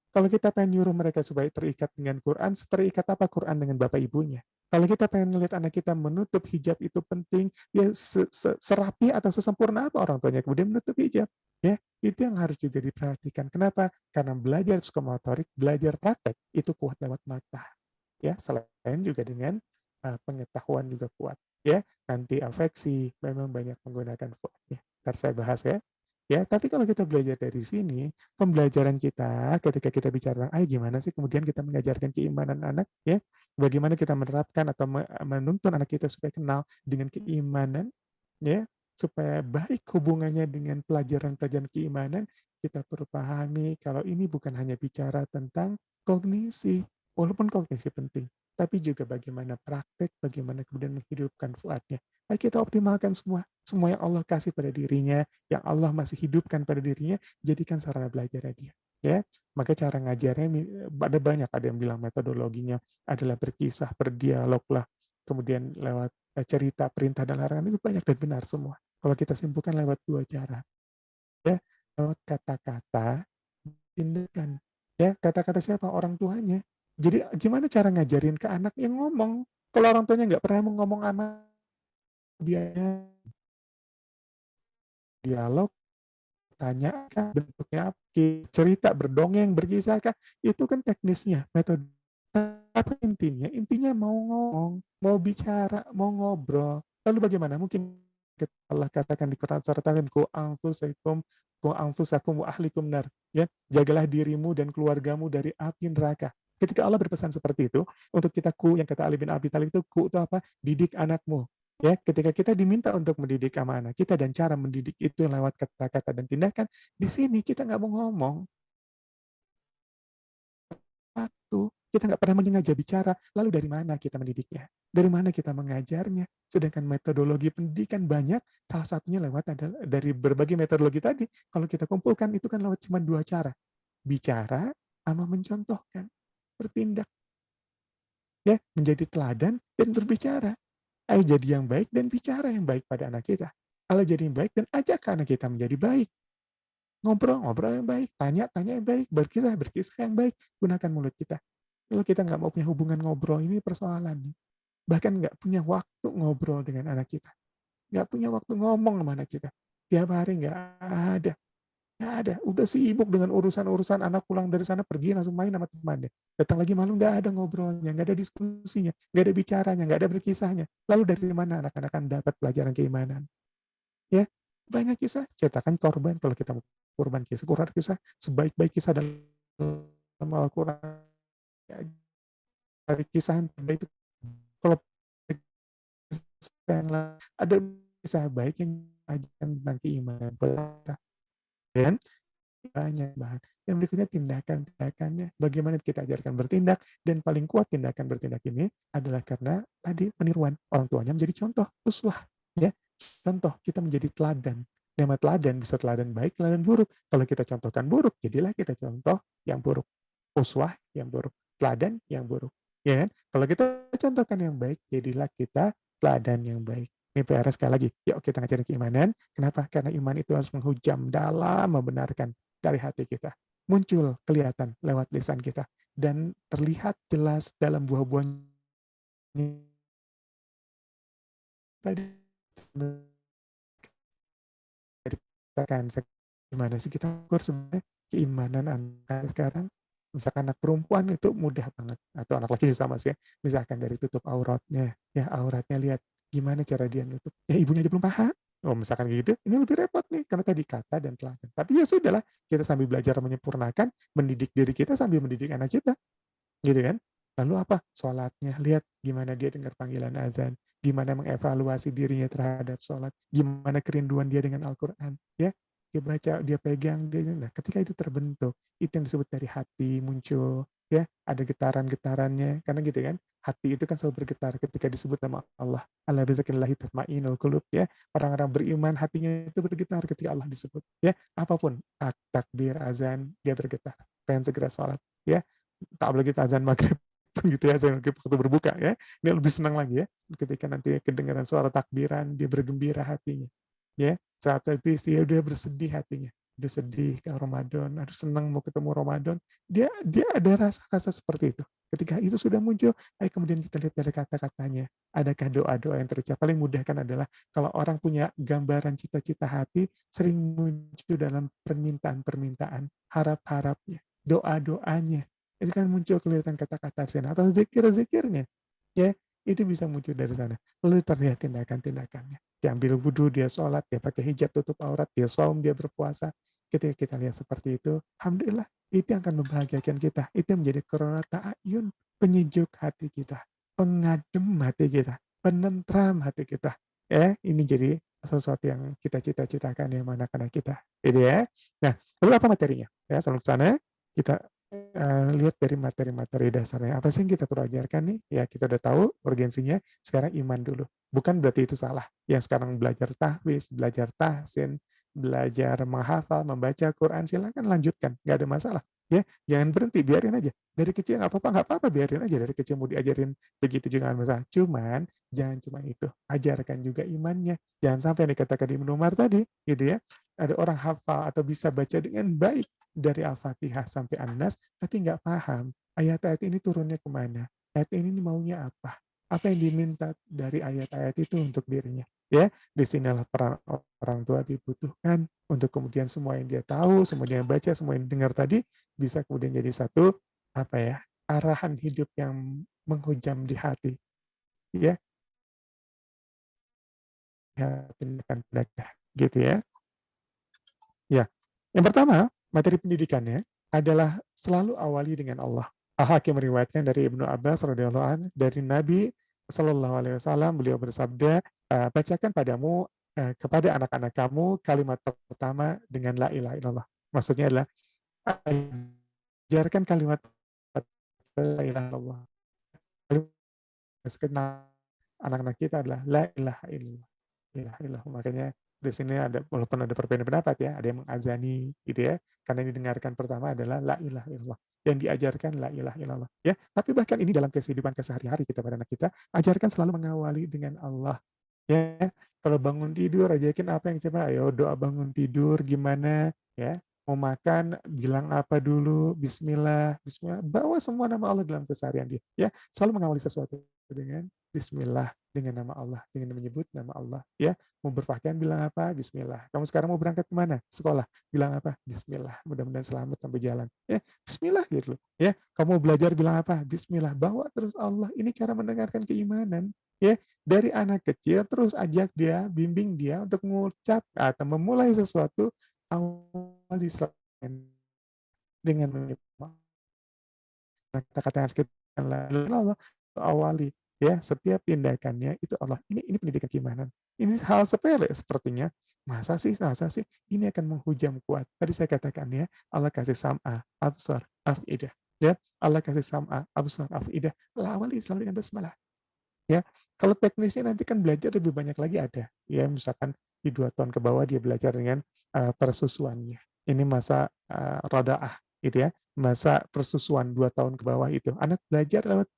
Speaker 1: Kalau kita pengen nyuruh mereka supaya terikat dengan Quran, terikat apa Quran dengan bapak ibunya? Kalau kita pengen melihat anak kita menutup hijab itu penting, ya serapi atau sesempurna apa orang tuanya kemudian menutup hijab. Ya, itu yang harus juga diperhatikan. Kenapa? Karena belajar psikomotorik, belajar praktek itu kuat lewat mata. Ya, selain juga dengan pengetahuan juga kuat. Ya, nanti afeksi memang banyak menggunakan fuadnya. Ntar saya bahas ya. Ya, tapi kalau kita belajar dari sini, pembelajaran kita ketika kita bicara tentang, gimana sih kemudian kita mengajarkan keimanan anak, ya, bagaimana kita menerapkan atau menuntun anak kita supaya kenal dengan keimanan, ya, supaya baik hubungannya dengan pelajaran-pelajaran keimanan, kita perlu pahami kalau ini bukan hanya bicara tentang kognisi, walaupun kognisi penting, tapi juga bagaimana praktek, bagaimana kemudian menghidupkan fuadnya. Ayo kita optimalkan semua yang Allah kasih pada dirinya, yang Allah masih hidupkan pada dirinya, jadikan sarana belajarnya dia. Ya, maka cara ngajarnya ada banyak, ada yang bilang metodologinya adalah berkisah, berdialog lah, kemudian lewat cerita, perintah dan larangan itu banyak dan benar semua. Kalau kita simpulkan lewat dua cara, ya, lewat kata-kata, tindakan, ya, kata-kata siapa? Orang tuanya. Jadi gimana cara ngajarin ke anak yang ngomong? Kalau orang tuanya nggak pernah mau ngomong sama dia, dialog, tanya kah, bentuknya apa, cerita, berdongeng, berkisah kah, itu kan teknisnya, metode. Tapi intinya mau ngomong, mau bicara, mau ngobrol. Lalu bagaimana? Mungkin Allah katakan di Quran surat Al-Imran, ku anfusakum wa ahlikum nar. Ya, jagalah dirimu dan keluargamu dari api neraka. Ketika Allah berpesan seperti itu, untuk kita yang kata Ali bin Abi Thalib itu apa? Didik anakmu. Ya, ketika kita diminta untuk mendidik anak kita dan cara mendidik itu lewat kata-kata dan tindakan, di sini kita nggak mau ngomong waktu, kita nggak pernah mengajak bicara, lalu dari mana kita mendidiknya? Dari mana kita mengajarnya? Sedangkan metodologi pendidikan banyak, salah satunya lewat adalah dari berbagai metodologi tadi. Kalau kita kumpulkan itu kan lewat cuma dua cara, bicara sama mencontohkan, bertindak, ya, menjadi teladan dan berbicara. Ayo jadi yang baik dan bicara yang baik pada anak kita. Kalau jadi yang baik dan ajak anak kita menjadi baik. Ngobrol-ngobrol yang baik, tanya-tanya yang baik, berkisah yang baik, gunakan mulut kita. Kalau kita nggak mau punya hubungan ngobrol, ini persoalan. Bahkan nggak punya waktu ngobrol dengan anak kita. Nggak punya waktu ngomong sama anak kita. Tiap hari nggak ada. Nggak ada. Udah sibuk dengan urusan-urusan anak pulang dari sana, pergi langsung main sama temannya. Datang lagi malam nggak ada ngobrolnya, nggak ada diskusinya, nggak ada bicaranya, nggak ada berkisahnya. Lalu dari mana anak-anak akan dapat pelajaran keimanan? Ya, banyak kisah. Cetakan korban, kalau kita mau korban kisah, Quran kisah, sebaik-baik kisah dalam Al-Quran. Ya, dari kisah yang terbaik itu, kalau kita yang lain. Ada kisah baik yang ajarkan tentang keimanan buat kita. Dan banyak banget. Yang berikutnya tindakan-tindakannya. Bagaimana kita ajarkan bertindak, dan paling kuat tindakan bertindak ini adalah karena tadi peniruan. Orang tuanya menjadi contoh, uswah. Ya, contoh, kita menjadi teladan. Nama teladan bisa teladan baik, teladan buruk. Kalau kita contohkan buruk, jadilah kita contoh yang buruk. Uswah yang buruk, teladan yang buruk. Ya kan? Kalau kita contohkan yang baik, jadilah kita teladan yang baik. Ini PR sekali lagi. Yuk kita ngajarin keimanan. Kenapa? Karena iman itu harus menghujam dalam membenarkan dari hati kita. Muncul, kelihatan lewat lisan kita. Dan terlihat jelas dalam buah-buahnya tadi. Kan gimana sih kita ukur sebenarnya keimanan anak sekarang. Misalkan anak perempuan itu mudah banget, atau anak laki sama sih ya. Misalkan dari tutup auratnya, ya auratnya lihat gimana cara dia nutup. Ya ibunya aja belum paham. Oh misalkan gitu, ini lebih repot nih karena tadi kata dan teladan. Tapi ya sudahlah, kita sambil belajar menyempurnakan, mendidik diri kita sambil mendidik anak kita. Gitu kan? Lalu apa? Sholatnya, lihat gimana dia dengar panggilan azan, gimana mengevaluasi dirinya terhadap sholat, gimana kerinduan dia dengan Al-Quran, ya. Dia baca, dia pegang, nah ketika itu terbentuk, itu yang disebut dari hati muncul, ya. Ada getaran-getarannya, karena gitu kan, hati itu kan selalu bergetar ketika disebut nama Allah. Ala bizikrillahi tatma'innul qulub, ya. Orang-orang beriman hatinya itu bergetar ketika Allah disebut, ya. Apapun, takbir, azan, dia bergetar, pengen segera sholat, ya. Tak lagi azan maghrib gitu ya, azan maghrib waktu berbuka ya. Dia lebih senang lagi ya, ketika nanti kedengaran suara takbiran, dia bergembira hatinya. Ya, saat itu dia bersedih hatinya. Dia sedih ke Ramadan, aduh senang mau ketemu Ramadan. Dia ada rasa-rasa seperti itu. Ketika itu sudah muncul, ayo kemudian kita lihat dari kata-katanya. Adakah doa-doa yang terucap? Paling mudah kan adalah kalau orang punya gambaran cita-cita hati, sering muncul dalam permintaan-permintaan, harap-harapnya, doa-doanya. Itu kan muncul kelihatan kata-kata sana atau zikir-zikirnya. Ya, itu bisa muncul dari sana. Lalu terlihat tindakan-tindakannya. Dia ambil wudhu, dia sholat, dia pakai hijab tutup aurat, dia saum, dia berpuasa. Ketika kita lihat seperti itu, alhamdulillah, itu yang akan membahagiakan kita. Itu yang menjadi korona ta'ayun, penyejuk hati kita, pengadem hati kita, penentram hati kita. Ya, ini jadi sesuatu yang kita cita-citakan yang anak-anak kita. Gitu ya. Nah, lalu apa materinya? Ya, sebelum ke sana, kita lihat dari materi-materi dasarnya. Apa sih yang kita perlu ajarkan nih? Ya, kita udah tahu urgensinya, sekarang iman dulu. Bukan berarti itu salah. Yang sekarang belajar tahfiz, belajar tahsin, belajar menghafal, membaca Quran, silakan lanjutkan. Nggak ada masalah. Ya, jangan berhenti, biarin aja. Dari kecil nggak apa-apa, biarin aja. Dari kecil mau diajarin begitu juga nggak masalah. Cuman, jangan cuma itu. Ajarkan juga imannya. Jangan sampai yang dikatakan Ibnu Umar tadi, gitu ya. Ada orang hafal atau bisa baca dengan baik dari Al-Fatihah sampai An-Nas, tapi nggak paham ayat-ayat ini turunnya kemana, ayat ini maunya apa yang diminta dari ayat-ayat itu untuk dirinya. Ya, disinilah peran orang tua dibutuhkan untuk kemudian semua yang dia tahu, semua yang dia baca, semua yang dengar tadi bisa kemudian jadi satu apa ya arahan hidup yang menghujam di hati. Ya, tindakan gitu ya. Ya, yang pertama, materi pendidikannya adalah selalu awali dengan Allah. Al-Hakim meriwayatkan dari Ibnu Abbas radhiyallahu anhu dari Nabi Shallallahu alaihi wasallam, beliau bersabda, bacakan padamu kepada anak-anak kamu kalimat pertama dengan la ilaha illallah. Maksudnya adalah ajarkan kalimat la ilaha illallah. Kenal anak-anak kita adalah la ilaha illallah. La ilaha. Makanya di sini ada walaupun ada perbedaan pendapat ya, ada yang mengazani gitu ya. Karena yang didengarkan pertama adalah la ilaha illallah. Yang diajarkan la ilaha illallah ya. Tapi bahkan ini dalam kehidupan kesehari-hari kita pada anak kita, ajarkan selalu mengawali dengan Allah. Ya, kalau bangun tidur ajakin apa yang coba, ayo doa bangun tidur gimana ya. Mau makan bilang apa dulu, bismillah, bismillah. Bawa semua nama Allah dalam keseharian dia ya. Selalu mengawali sesuatu dengan bismillah, dengan nama Allah, dengan menyebut nama Allah ya. Mau berpakaian bilang apa? Bismillah. Kamu sekarang mau berangkat kemana? Sekolah. Bilang apa? Bismillah. Mudah-mudahan selamat sampai jalan. Ya, bismillah gitu loh. Ya, kamu mau belajar bilang apa? Bismillah. Bawa terus Allah. Ini cara mendengarkan keimanan. Ya, dari anak kecil terus ajak dia, bimbing dia untuk mengucap atau memulai sesuatu awal Islam dengan kata-kata yang harus kita awali Ya, setiap tindakannya itu Allah. Ini pendidikan keimanan. Ini hal sepele sepertinya. Masa sih ini akan menghujam kuat. Tadi saya katakan ya, Allah kasih sam'a, absar, afidah. Ya, Allah kasih sam'a, absar, afidah. Lawali selalu dengan basmalah. Ya, kalau teknisnya nanti kan belajar lebih banyak lagi ada. Ya, misalkan di 2 tahun ke bawah dia belajar dengan persusuannya. Ini masa rodaah gitu ya. Masa persusuan 2 tahun ke bawah itu. Anak belajar lewat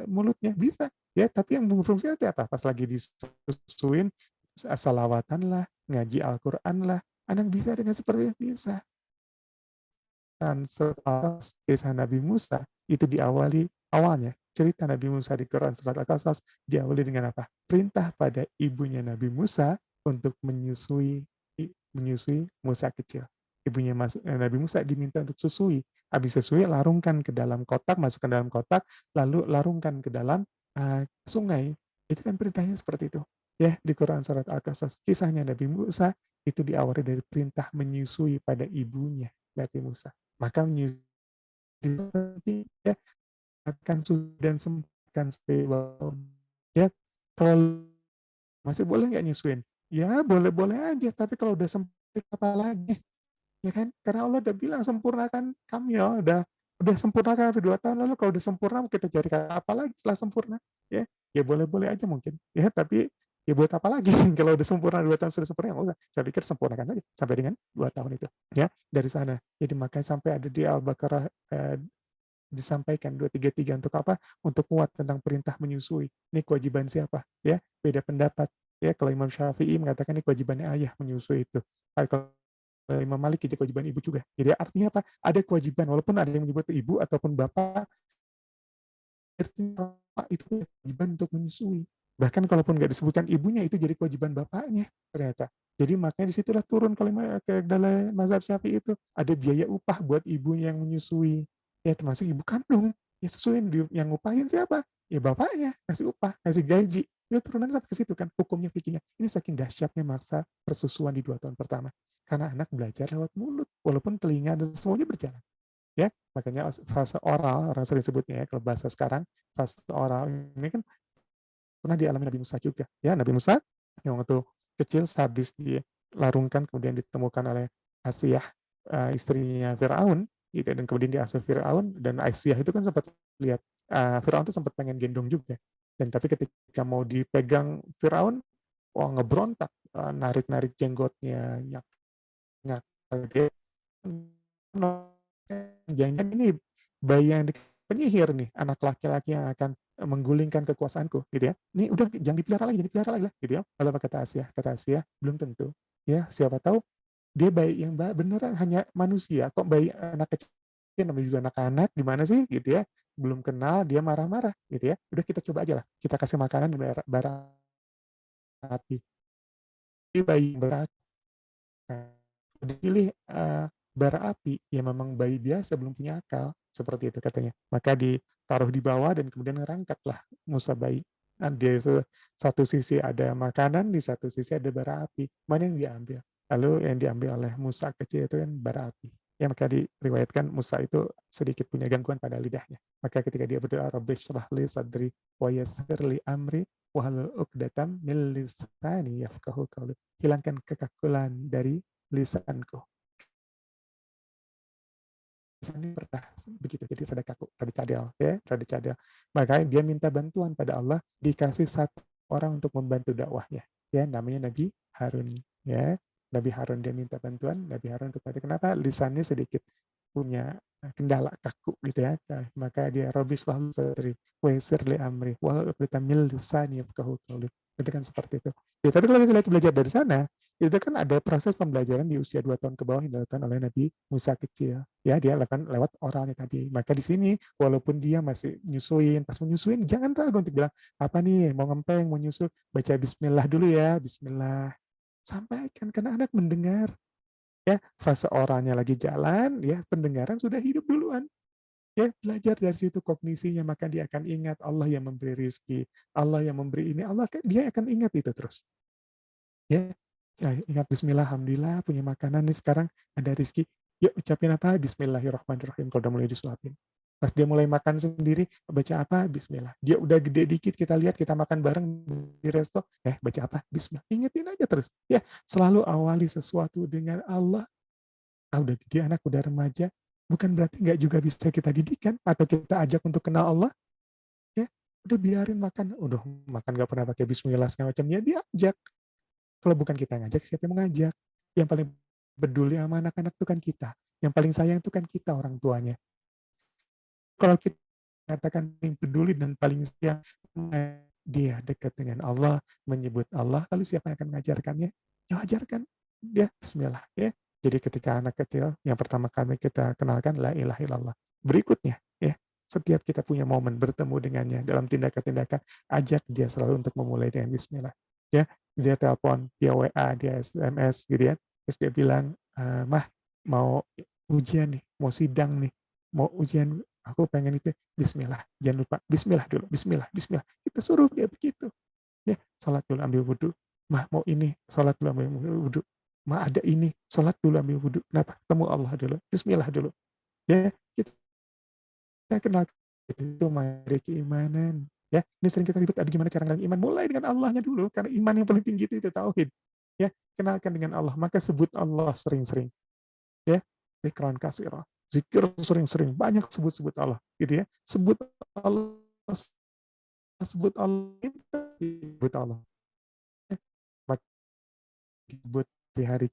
Speaker 1: mulutnya bisa ya, tapi yang berfungsi nanti apa? Pas lagi disusuin salawatan lah, ngaji Al-Qur'an lah, anak bisa dengan seperti itu bisa. Dan setelah kisah Nabi Musa itu diawali awalnya cerita Nabi Musa di Quran surat Al-Qasas diawali dengan apa? Perintah pada ibunya Nabi Musa untuk menyusui Musa kecil. Ibunya Nabi Musa diminta untuk susui. Habis susui larungkan ke dalam kotak, masukkan dalam kotak, lalu larungkan ke dalam sungai. Itu kan perintahnya seperti itu. Ya, di Quran surat Al-Qasas kisahnya Nabi Musa itu diawali dari perintah menyusui pada ibunya Nabi Musa. Maka menyusui ya akan dan sempurnakan ya kalau masih boleh nggak nyusuin? Ya boleh-boleh aja, tapi kalau udah sempit apa lagi? Ya kan? Karena Allah udah bilang sempurnakan kami ya, udah sempurnakan 2 tahun lalu, kalau udah sempurna kita cari apa lagi setelah sempurna? Ya, ya boleh-boleh aja mungkin. Ya, tapi ya buat apa lagi kalau udah sempurna 2 tahun sudah sempurna nggak usah. Saya pikir sempurnakan aja sampai dengan 2 tahun itu. Ya, dari sana. Jadi makanya sampai ada di Al-Baqarah disampaikan 233 untuk apa? Untuk kuat tentang perintah menyusui. Ini kewajiban siapa? Ya, beda pendapat. Ya, kalau Imam Syafi'i mengatakan ini kewajibannya ayah menyusui itu. Kalau Imam Malik itu kewajiban ibu juga. Jadi artinya apa? Ada kewajiban walaupun ada yang menyebut ibu ataupun bapak, artinya bapak itu kewajiban untuk menyusui. Bahkan kalaupun nggak disebutkan ibunya itu jadi kewajiban bapaknya ternyata. Jadi makanya disitulah turun kalimat ke dalam mazhab Syafi'i itu ada biaya upah buat ibunya yang menyusui. Ya termasuk ibu kandung. Ya sesuai yang ngupahin siapa? Ya bapaknya kasih upah, kasih gaji. Ya turunan sampai ke situ kan hukumnya fikihnya. Ini saking dahsyatnya maksa persusuan di 2 tahun pertama. Karena anak belajar lewat mulut, walaupun telinga dan semuanya berjalan. Ya, makanya fase oral, orang sering sebutnya ya, kalau bahasa sekarang, fase oral ini kan pernah dialami Nabi Musa juga. Ya, Nabi Musa yang waktu kecil habis dilarungkan kemudian ditemukan oleh Asiyah istrinya Firaun gitu dan kemudian diasuh Firaun dan Asiyah itu kan sempat lihat Firaun itu sempat pengen gendong juga dan tapi ketika mau dipegang Firaun wah ngebrontak narik-narik jenggotnya nyak nyak gitu ya. Jangan-jangan ini bayi yang penyihir nih, anak laki-laki yang akan menggulingkan kekuasaanku, gitu ya. Ini udah jangan dipelihara lagi lah, gitu ya. Lalu apa kata Asia, belum tentu. Ya, siapa tahu dia bayi yang beneran hanya manusia, kok bayi anak kecil namanya juga anak-anak, gimana sih, gitu ya. Belum kenal, dia marah-marah, gitu ya. Udah kita coba aja lah, kita kasih makanan bara api. Ini bayi yang berat, dipilih bara api, ya memang bayi biasa belum punya akal, seperti itu katanya. Maka ditaruh di bawah dan kemudian ngerangkaklah Musa bayi. Dan di satu sisi ada makanan, di satu sisi ada bara api. Mana yang diambil? Lalu yang diambil oleh Musa kecil itu kan bara api. Ya maka diriwayatkan Musa itu sedikit punya gangguan pada lidahnya. Maka ketika dia berdoa, Rabbi shrah li sadri wa yassir li amri wahlul 'uqdatam min lisani yafqahu qawli. Hilangkan kekakulan dari lisanku. Lisannya pernah begitu, jadi rada kaku, rada cadel, ya, rada cadel. Makanya dia minta bantuan pada Allah, dikasih satu orang untuk membantu dakwahnya, ya, namanya Nabi Harun, ya. Nabi Harun dia minta bantuan, Nabi Harun untuk bantu. Kenapa? Lisannya sedikit punya kendala kaku gitu ya. Maka dia Rabbi shrah li sadri wa yassir li amri wa hlul min lisani yafqahu qawli. Itu kan seperti itu. Ya, tapi kalau kita belajar dari sana, itu kan ada proses pembelajaran di usia 2 tahun ke bawah yang dilakukan oleh Nabi Musa kecil. Ya, dia lakukan lewat oralnya tadi. Maka di sini, walaupun dia masih nyusuin, pas menyusuin, jangan ragu untuk bilang, apa nih, mau ngempeng, mau nyusu, baca bismillah dulu ya, bismillah. Sampaikan, karena anak mendengar. Ya, fase oralnya lagi jalan, ya, pendengaran sudah hidup duluan. Ya, belajar dari situ kognisinya, maka dia akan ingat Allah yang memberi rizki, Allah yang memberi ini, Allah dia akan ingat itu terus. Ya, ya ingat bismillah, alhamdulillah punya makanan nih sekarang ada rizki. Yuk ucapin apa? Bismillahirrahmanirrahim kalau udah mulai disuapin. Pas dia mulai makan sendiri, baca apa? Bismillah. Dia udah gede dikit, kita lihat, kita makan bareng di resto, baca apa? Bismillah. Ingetin aja terus. Ya, selalu awali sesuatu dengan Allah. Udah gede anak, udah remaja, bukan berarti nggak juga bisa kita didik kan? Atau kita ajak untuk kenal Allah, ya. Udah biarin makan. Udah makan nggak pernah pakai bismillah segala macam, ya dia ajak. Kalau bukan kita yang ngajak, siapa yang mau ngajak? Yang paling peduli sama anak-anak itu kan kita. Yang paling sayang itu kan kita, orang tuanya. Kalau kita katakan paling peduli dan paling sayang, dia dekat dengan Allah, menyebut Allah, lalu siapa yang akan mengajarkannya? Ya ajarkan dia bismillah, ya. Jadi ketika anak kecil, yang pertama kali kita kenalkan la ilaha illallah. Berikutnya, ya, setiap kita punya momen bertemu dengannya dalam tindakan-tindakan, ajak dia selalu untuk memulai dengan bismillah. Ya, dia telepon, dia WA, dia SMS gitu ya. Terus dia bilang, "Mah, mau ujian nih, mau sidang nih, mau ujian, aku pengen itu, bismillah, jangan lupa, bismillah dulu, bismillah, bismillah." Kita suruh dia begitu. Ya, sholat dulu ambil wudhu. Mah mau ini, sholat dulu ambil wudhu. Mah ada ini, sholat dulu ambil wudhu. Kenapa? Ketemu Allah dulu, bismillah dulu. Ya, kita kenal itu mari keimanan. Ya, ini sering kita ribet, ada gimana cara ngelakuin iman? Mulai dengan Allahnya dulu, karena iman yang paling tinggi itu tauhid. Ya, kenalkan dengan Allah, maka sebut Allah sering-sering. Ya, zikran kasira. Zikir sering-sering, banyak sebut-sebut Allah, gitu ya. Sebut Allah, sebut Allah, sebut Allah. Ya, sebut di hari.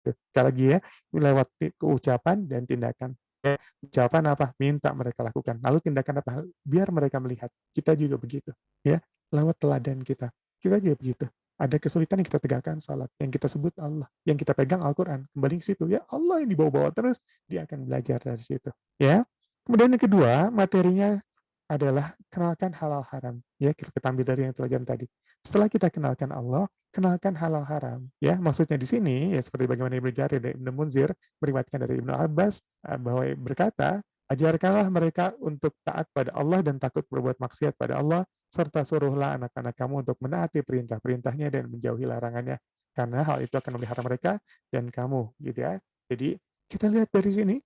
Speaker 1: Sekali lagi ya, lewat ucapan dan tindakan. Ya, ucapan apa? Minta mereka lakukan. Lalu tindakan apa? Biar mereka melihat. Kita juga begitu. Ya, lewat teladan kita. Kita juga begitu. Ada kesulitan yang kita tegakkan salat, yang kita sebut Allah, yang kita pegang Al-Quran, kembali ke situ, ya Allah yang dibawa-bawa terus, dia akan belajar dari situ. Ya. Kemudian yang kedua, materinya adalah kenalkan halal haram. Ya, kita ambil dari yang pelajaran tadi. Setelah kita kenalkan Allah, kenalkan halal haram. Ya, maksudnya di sini ya seperti bagaimana Ibnu Jarir dan Ibnu Munzir meriwayatkan dari Ibnu Abbas bahwa berkata, ajarkanlah mereka untuk taat pada Allah dan takut berbuat maksiat pada Allah, serta suruhlah anak-anak kamu untuk menaati perintah-perintahnya dan menjauhi larangannya. Karena hal itu akan memelihara mereka dan kamu, gitu ya. Jadi kita lihat dari sini,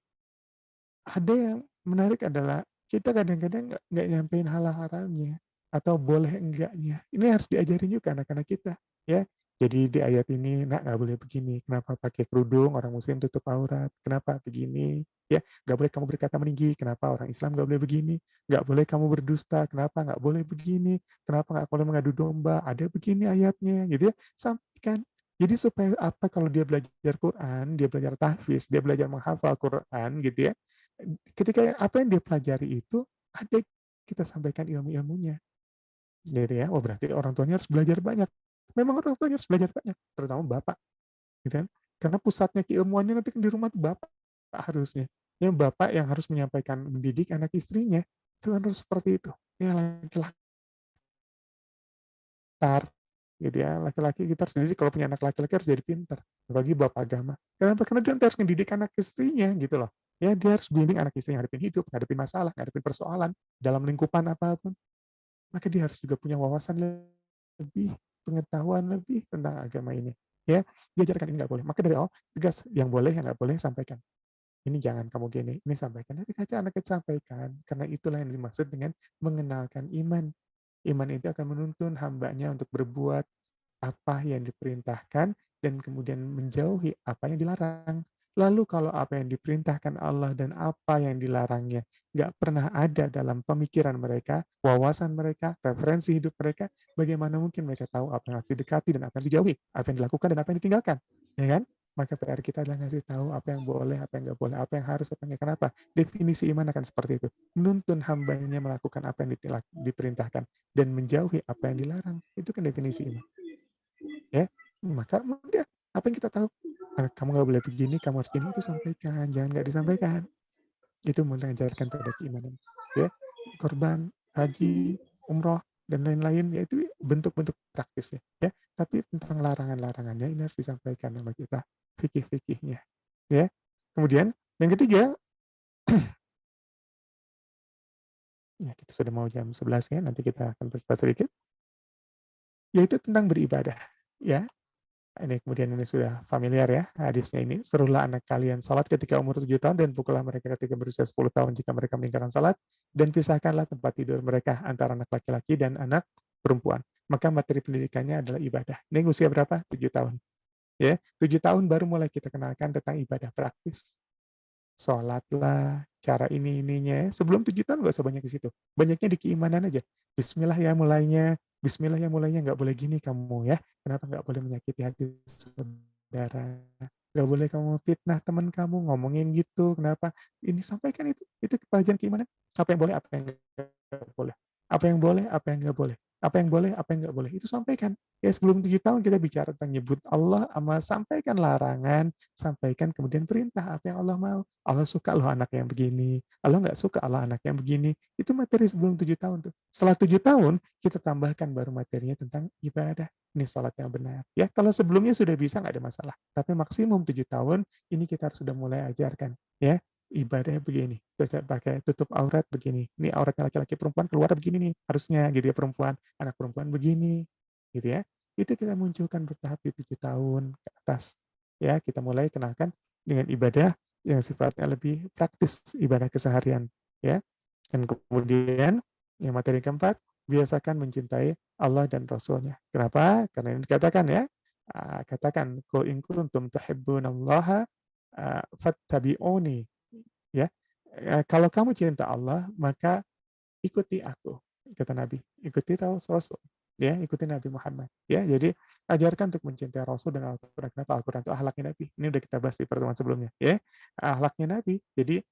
Speaker 1: ada yang menarik adalah kita kadang-kadang nggak nyampein halal haramnya atau boleh enggaknya. Ini harus diajarin juga anak-anak kita, ya. Jadi di ayat ini, nak nggak boleh begini. Kenapa pakai kerudung? Orang Muslim tutup aurat. Kenapa begini? Ya, nggak boleh kamu berkata meninggi. Kenapa orang Islam nggak boleh begini? Nggak boleh kamu berdusta. Kenapa nggak boleh begini? Kenapa nggak boleh mengadu domba? Ada begini ayatnya, gitu ya. Sampaikan. Jadi supaya apa kalau dia belajar Quran, dia belajar tahfiz, dia belajar menghafal Quran, gitu ya. Ketika apa yang dia pelajari itu ada, kita sampaikan ilmu-ilmunya, gitu ya. Oh berarti orang tuanya harus belajar banyak. Memang orang tuanya harus belajar banyak, terutama bapak, gitu kan. Karena pusatnya keilmuannya nanti di rumah itu bapak harusnya. Ya bapak yang harus menyampaikan, mendidik anak istrinya, itu kan harus seperti itu. Ya laki-laki gitu ya, laki-laki kita harus dididik, kalau punya anak laki-laki harus jadi pintar, apalagi bapak agama. Kenapa? Karena dia harus mendidik anak istrinya gitu loh. Ya dia harus bimbing anak istrinya ngadepin hidup, ngadepin masalah, ngadepin persoalan dalam lingkupan apapun. Maka dia harus juga punya wawasan lebih, pengetahuan lebih tentang agama ini. Ya, diajarkan ini nggak boleh. Maka dari awal tegas, yang boleh, yang nggak boleh sampaikan. Ini jangan kamu gini, ini sampaikan. Dari kaca anak kita sampaikan, karena itulah yang dimaksud dengan mengenalkan iman. Iman itu akan menuntun hambanya untuk berbuat apa yang diperintahkan dan kemudian menjauhi apa yang dilarang. Lalu kalau apa yang diperintahkan Allah dan apa yang dilarangnya nggak pernah ada dalam pemikiran mereka, wawasan mereka, referensi hidup mereka, bagaimana mungkin mereka tahu apa yang harus didekati dan apa yang dijauhi, apa yang dilakukan dan apa yang ditinggalkan, ya kan? Maka PR kita adalah ngasih tahu apa yang boleh, apa yang nggak boleh, apa yang harus, apa yang nggak. Kenapa? Definisi iman akan seperti itu. Menuntun hambanya melakukan apa yang diperintahkan dan menjauhi apa yang dilarang. Itu kan definisi iman. Ya, maka udah, apa yang kita tahu, kamu nggak boleh begini, kamu harus gini, itu sampaikan, jangan nggak disampaikan. Itu mengajarkan pada keimanan. Ya, korban, haji, umroh, dan lain-lain, yaitu bentuk-bentuk praktisnya. Ya, tapi tentang larangan-larangannya ini harus disampaikan sama kita, fikih-fikihnya. Ya, kemudian yang ketiga, ya kita sudah mau jam 11 ya, nanti kita akan bercepat sedikit, yaitu tentang beribadah. Ya, Ini kemudian ini sudah familiar ya hadisnya ini. Suruhlah anak kalian salat ketika umur 7 tahun dan pukullah mereka ketika berusia 10 tahun jika mereka meninggalkan salat dan pisahkanlah tempat tidur mereka antara anak laki-laki dan anak perempuan. Maka materi pendidikannya adalah ibadah. Ini usia berapa? 7 tahun. Ya, 7 tahun baru mulai kita kenalkan tentang ibadah praktis. Sholat lah, cara ini-ininya. Sebelum 7 tahun nggak usah banyak di situ. Banyaknya di keimanan aja. Bismillah ya mulainya, nggak boleh gini kamu ya. Kenapa nggak boleh menyakiti hati saudara? Nggak boleh kamu fitnah teman kamu, ngomongin gitu. Kenapa? Ini sampaikan itu. Itu pelajaran keimanan. Apa yang boleh, apa yang nggak boleh. Apa yang boleh, apa yang nggak boleh. Apa yang boleh, apa yang nggak boleh. Itu sampaikan. Ya sebelum 7 tahun kita bicara tentang nyebut Allah, sama sampaikan larangan, sampaikan kemudian perintah apa yang Allah mau. Allah suka loh anak yang begini. Allah nggak suka Allah anak yang begini. Itu materi sebelum 7 tahun tuh. Setelah 7 tahun, kita tambahkan baru materinya tentang ibadah. Ini sholat yang benar. Ya, kalau sebelumnya sudah bisa nggak ada masalah. Tapi maksimum 7 tahun, ini kita harus sudah mulai ajarkan. Ya, ibadah begini. Pakai tutup aurat begini. Ini auratnya laki-laki perempuan keluar begini nih. Harusnya gitu ya perempuan. Anak perempuan begini. Gitu ya. Itu kita munculkan bertahap di 7 tahun ke atas. Ya, kita mulai kenalkan dengan ibadah yang sifatnya lebih praktis, ibadah keseharian. Ya, dan kemudian yang materi keempat, biasakan mencintai Allah dan Rasulnya. Kenapa? Karena ini dikatakan ya, katakan, Qul in kuntum tuhibbunallaha fattabi'uni. Ya, kalau kamu cinta Allah, maka ikuti aku, kata Nabi. Ikuti Rasul. Ya, ikuti Nabi Muhammad. Ya, jadi ajarkan untuk mencintai Rasul dan Al-Quran. Kenapa Al-Quran itu akhlaknya Nabi? Ini udah kita bahas di pertemuan sebelumnya. Ya, akhlaknya Nabi. Jadi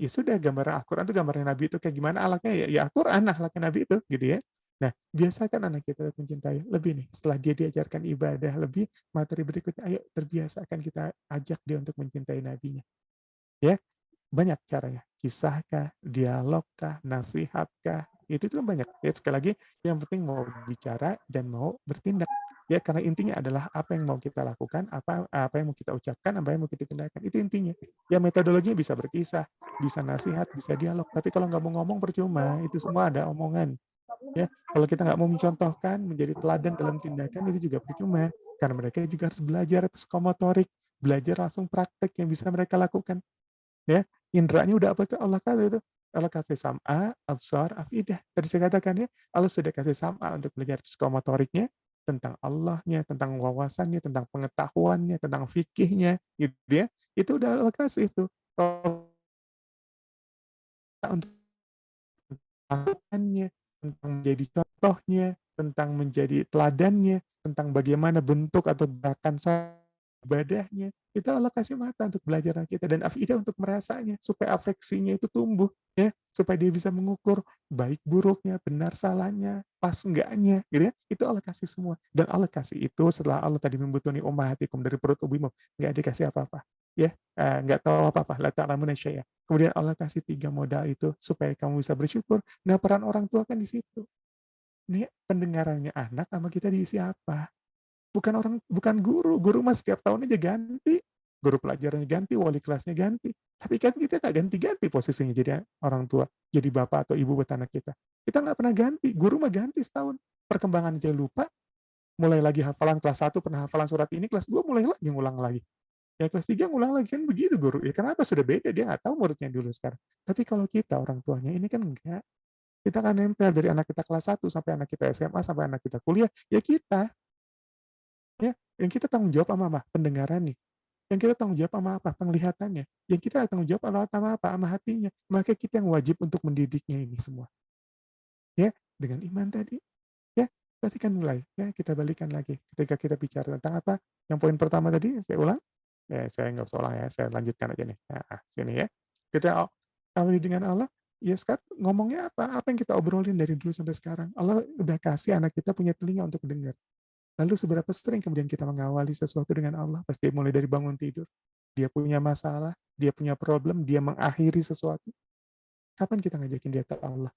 Speaker 1: ya sudah gambaran Al-Quran itu gambaran Nabi itu kayak gimana akhlaknya ya Al-Quran akhlaknya Nabi itu gitu ya. Nah, biasakan anak kita mencintai lebih nih. Setelah dia diajarkan ibadah lebih, materi berikutnya ayo terbiasakan kita ajak dia untuk mencintai nabinya. Ya, banyak caranya. Kisahkah, dialogkah, nasihatkah, itu kan banyak. Ya, sekali lagi, yang penting mau bicara dan mau bertindak. Ya, karena intinya adalah apa yang mau kita lakukan, apa yang mau kita ucapkan, apa yang mau kita tindakan. Itu intinya. Ya, metodologinya bisa berkisah, bisa nasihat, bisa dialog. Tapi kalau nggak mau ngomong percuma, itu semua ada omongan. Ya, kalau kita nggak mau mencontohkan, menjadi teladan dalam tindakan, itu juga percuma. Karena mereka juga harus belajar psikomotorik, belajar langsung praktek yang bisa mereka lakukan. Ya, indranya udah apa ke Allah kasih itu. Allah kasih sam'a, absar, afidah. Tadi saya katakan ya, Allah sudah kasih sam'a untuk belajar psikomotoriknya, tentang Allahnya, tentang wawasannya, tentang pengetahuannya, tentang fikihnya, gitu ya. Itu udah Allah kasih itu. Untuk melakukannya, tentang menjadi contohnya, tentang menjadi teladannya, tentang bagaimana bentuk atau gerakan ibadahnya. Itu Allah kasih mata untuk belajar kita dan afidah untuk merasanya supaya afeksinya itu tumbuh ya, supaya dia bisa mengukur baik buruknya, benar salahnya, pas enggaknya gitu ya. Itu Allah kasih semua dan Allah kasih itu setelah Allah tadi membutuni ummahatikum dari perut ibumu, enggak dikasih apa-apa. Ya, enggak tahu apa-apa, la ta'lamuna syai'a. Kemudian Allah kasih 3 modal itu supaya kamu bisa bersyukur. Nah, peran orang tua kan di situ. Nih pendengarannya anak sama kita diisi apa? Bukan guru. Guru mah setiap tahun aja ganti. Guru pelajarannya ganti, wali kelasnya ganti. Tapi kan kita nggak ganti-ganti posisinya jadi orang tua, jadi bapak atau ibu buat anak kita. Kita nggak pernah ganti. Guru mah ganti setahun. Perkembangan aja lupa. Mulai lagi hafalan kelas 1 pernah hafalan surat ini, kelas 2 mulai lagi ngulang lagi. Ya kelas 3 ngulang lagi kan begitu guru. Ya kenapa sudah beda dia nggak tahu muridnya dulu sekarang. Tapi kalau kita orang tuanya ini kan enggak. Kita kan nempel dari anak kita kelas 1 sampai anak kita SMA sampai anak kita kuliah, ya kita. Ya, yang kita tanggung jawab sama apa? Pendengaran nih. Yang kita tanggung jawab sama apa? Penglihatannya. Yang kita tanggung jawab sama apa? Sama hatinya. Maka kita yang wajib untuk mendidiknya ini semua. Ya, dengan iman tadi. Ya, tadi kan mulai. Ya, kita balikan lagi. Ketika kita bicara tentang apa? Yang poin pertama tadi, saya ulang. Ya, saya nggak usah ulang ya. Saya lanjutkan aja nih. Nah, sini ya. Kita awali dengan Allah. Ya, sekarang ngomongnya apa? Apa yang kita obrolin dari dulu sampai sekarang? Allah udah kasih anak kita punya telinga untuk dengar. Lalu seberapa sering kemudian kita mengawali sesuatu dengan Allah, pasti mulai dari bangun tidur. Dia punya masalah, dia punya problem, dia mengakhiri sesuatu. Kapan kita ngajakin dia ke Allah?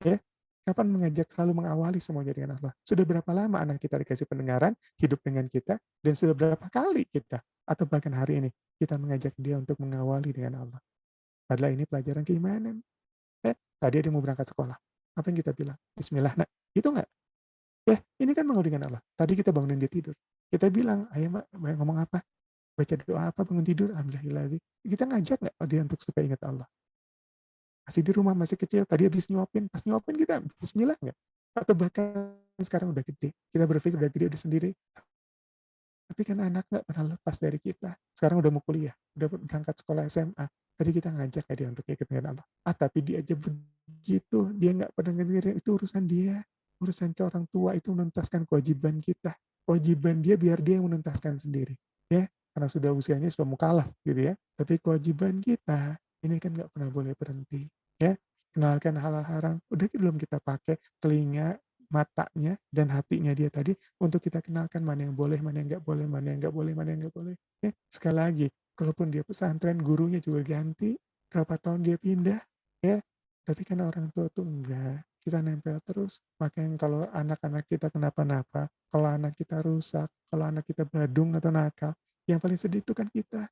Speaker 1: Ya, kapan mengajak selalu mengawali semuanya dengan Allah? Sudah berapa lama anak kita dikasih pendengaran, hidup dengan kita, dan sudah berapa kali kita, atau bahkan hari ini, kita mengajak dia untuk mengawali dengan Allah. Padahal ini pelajaran keimanan. Tadi dia mau berangkat sekolah. Apa yang kita bilang? Bismillah, nak. Itu enggak? Ya, ini kan bangun dengan Allah. Tadi kita bangunin dia tidur. Kita bilang, "Ayo Mbak, Mbak ngomong apa? Baca doa apa bangun tidur?" Alhamdulillah. Kita ngajak nggak dia untuk supaya ingat Allah? Masih di rumah, masih kecil, tadi habis nyuapin, pas nyuapin kita bismillah nggak? Atau bahkan sekarang udah gede, kita berpikir udah gede, udah sendiri, tapi kan anak nggak pernah lepas dari kita. Sekarang udah mau kuliah, udah berangkat sekolah SMA. Tadi kita ngajak dia untuk ikut dengan Allah. Tapi dia aja begitu, dia nggak pernah ngedengerin, itu urusan dia. Urusan ke orang tua itu menuntaskan kewajiban kita. Kewajiban dia biar dia yang menuntaskan sendiri. Ya, karena sudah usianya sudah mau kalah gitu ya. Tapi kewajiban kita, ini kan nggak pernah boleh berhenti. Ya, kenalkan hal-hal haram. Udah belum kita pakai telinga, matanya, dan hatinya dia tadi untuk kita kenalkan mana yang boleh, mana yang nggak boleh, mana yang nggak boleh, mana yang nggak boleh. Ya, sekali lagi, kalaupun dia pesantren, gurunya juga ganti, berapa tahun dia pindah, ya. Tapi kan orang tua tuh enggak, kita nempel terus. Makanya kalau anak-anak kita kenapa-napa, kalau anak kita rusak, kalau anak kita badung atau nakal, yang paling sedih itu kan kita.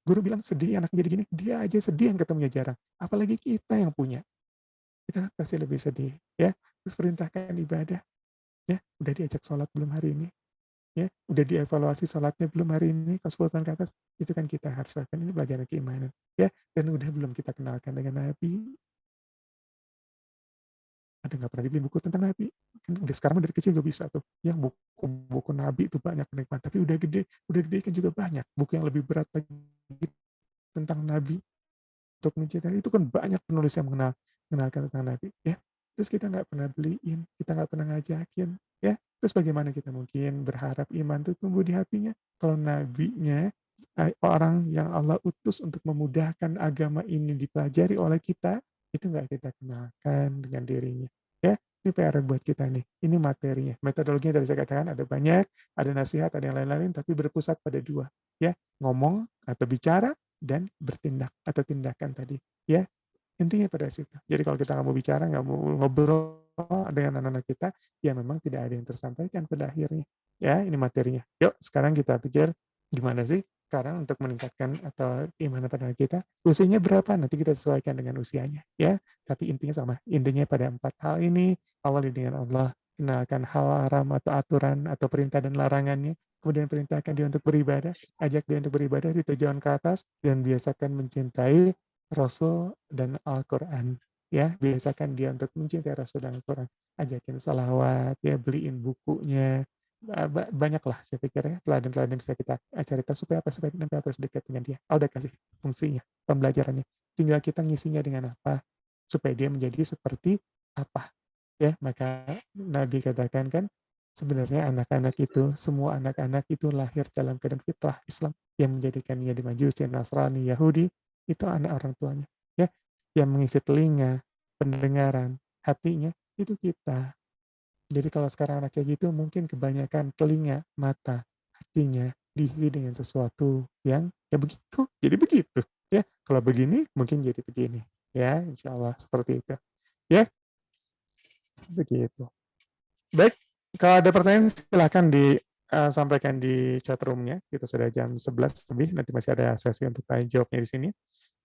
Speaker 1: Guru bilang sedih anak jadi gini, dia aja sedih yang ketemunya jarang. Apalagi kita yang punya. Kita kan pasti lebih sedih, ya. Terus perintahkan ibadah, ya. Udah diajak sholat belum hari ini? Ya, udah dievaluasi sholatnya belum hari ini, kalau 10 tahun ke atas, itu kan kita harus lakukan, ini pelajaran keimanan, ya. Dan udah belum kita kenalkan dengan Nabi, ada nggak pernah dibeli buku tentang Nabi? Kan udah sekarang dari kecil juga bisa tuh, ya buku-buku Nabi itu banyak penikmat, tapi udah gede kan juga banyak, buku yang lebih berat lagi tentang Nabi, untuk mencintai itu kan banyak penulis yang mengenalkan tentang Nabi, ya. Terus kita nggak pernah beliin, kita nggak pernah ngajakin, ya. Terus bagaimana kita mungkin berharap iman itu tumbuh di hatinya kalau nabinya, orang yang Allah utus untuk memudahkan agama ini dipelajari oleh kita, itu nggak kita kenalkan dengan dirinya, ya. Ini PR buat kita nih, ini materinya. Metodologinya tadi saya katakan ada banyak, ada nasihat, ada yang lain-lain, tapi berpusat pada 2, ya. Ngomong atau bicara dan bertindak atau tindakan tadi, ya. Intinya pada situ. Jadi kalau kita nggak mau bicara, nggak mau ngobrol dengan anak-anak kita, ya memang tidak ada yang tersampaikan pada akhirnya. Ya, ini materinya. Yuk, sekarang kita pikir gimana sih sekarang untuk meningkatkan atau gimana pada anak kita. Usianya berapa? Nanti kita sesuaikan dengan usianya. Ya, tapi intinya sama. Intinya pada 4 hal ini, awali dengan Allah, kenalkan hal haram atau aturan atau perintah dan larangannya, kemudian perintahkan dia untuk beribadah, ajak dia untuk beribadah di tujuan ke atas, dan biasakan mencintai Rasul dan Al-Quran. Ya, biasakan dia untuk mencintai Rasul dan Al-Quran. Ajakin salawat, ya, beliin bukunya. Banyaklah saya pikir ya, teladan-teladan bisa kita cerita supaya apa? Supaya kita terus dekat dengan dia. Allah udah kasih fungsinya, pembelajarannya. Tinggal kita ngisinya dengan apa? Supaya dia menjadi seperti apa? Ya, maka Nabi katakan kan, sebenarnya anak-anak itu, semua anak-anak itu lahir dalam keadaan fitrah Islam yang menjadikannya di Majusi, Nasrani, Yahudi, itu anak orang tuanya, ya. Yang mengisi telinga, pendengaran, hatinya, itu kita. Jadi kalau sekarang anak kayak gitu, mungkin kebanyakan telinga, mata, hatinya diisi dengan sesuatu yang ya begitu, jadi begitu. Ya, kalau begini, mungkin jadi begini. Ya, insya Allah seperti itu. Ya, begitu. Baik, kalau ada pertanyaan silahkan disampaikan di chat room-nya. Kita sudah jam 11 lebih, nanti masih ada sesi untuk tanya jawabnya di sini.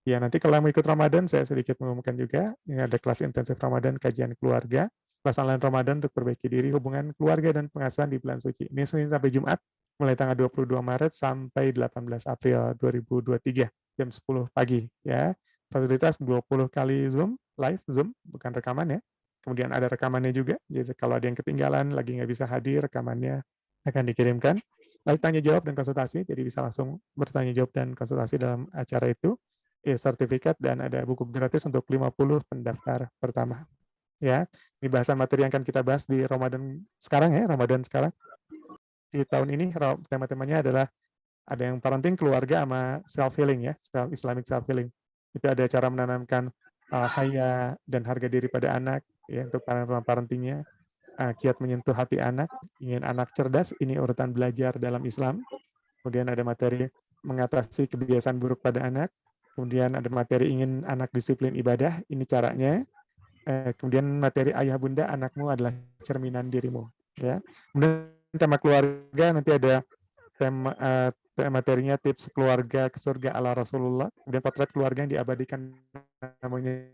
Speaker 1: Ya, nanti kalau mau ikut Ramadan, saya sedikit mengumumkan juga, ini ada kelas intensif Ramadan, kajian keluarga, kelas online Ramadan untuk perbaiki diri, hubungan keluarga dan pengasuhan di bulan suci. Ini Senin sampai Jumat, mulai tanggal 22 Maret sampai 18 April 2023, jam 10 pagi. Ya, fasilitas 20 kali Zoom, live Zoom, bukan rekaman ya. Kemudian ada rekamannya juga, jadi kalau ada yang ketinggalan, lagi nggak bisa hadir, rekamannya akan dikirimkan. Lalu tanya jawab dan konsultasi, jadi bisa langsung bertanya jawab dan konsultasi dalam acara itu. Sertifikat dan ada buku gratis untuk 50 pendaftar pertama. Ya, ini bahasan materi yang akan kita bahas di Ramadan sekarang ya, Ramadan sekarang. Di tahun ini tema-temanya adalah ada yang parenting, keluarga, sama self healing ya, Islamic self healing. Itu ada cara menanamkan haya dan harga diri pada anak ya untuk para parentingnya, kiat menyentuh hati anak, ingin anak cerdas, ini urutan belajar dalam Islam. Kemudian ada materi mengatasi kebiasaan buruk pada anak. Kemudian ada materi ingin anak disiplin ibadah, ini caranya. Kemudian materi ayah bunda, anakmu adalah cerminan dirimu. Ya. Kemudian tema keluarga, nanti ada tema materinya tips keluarga ke surga ala Rasulullah. Kemudian potret keluarga yang diabadikan, namanya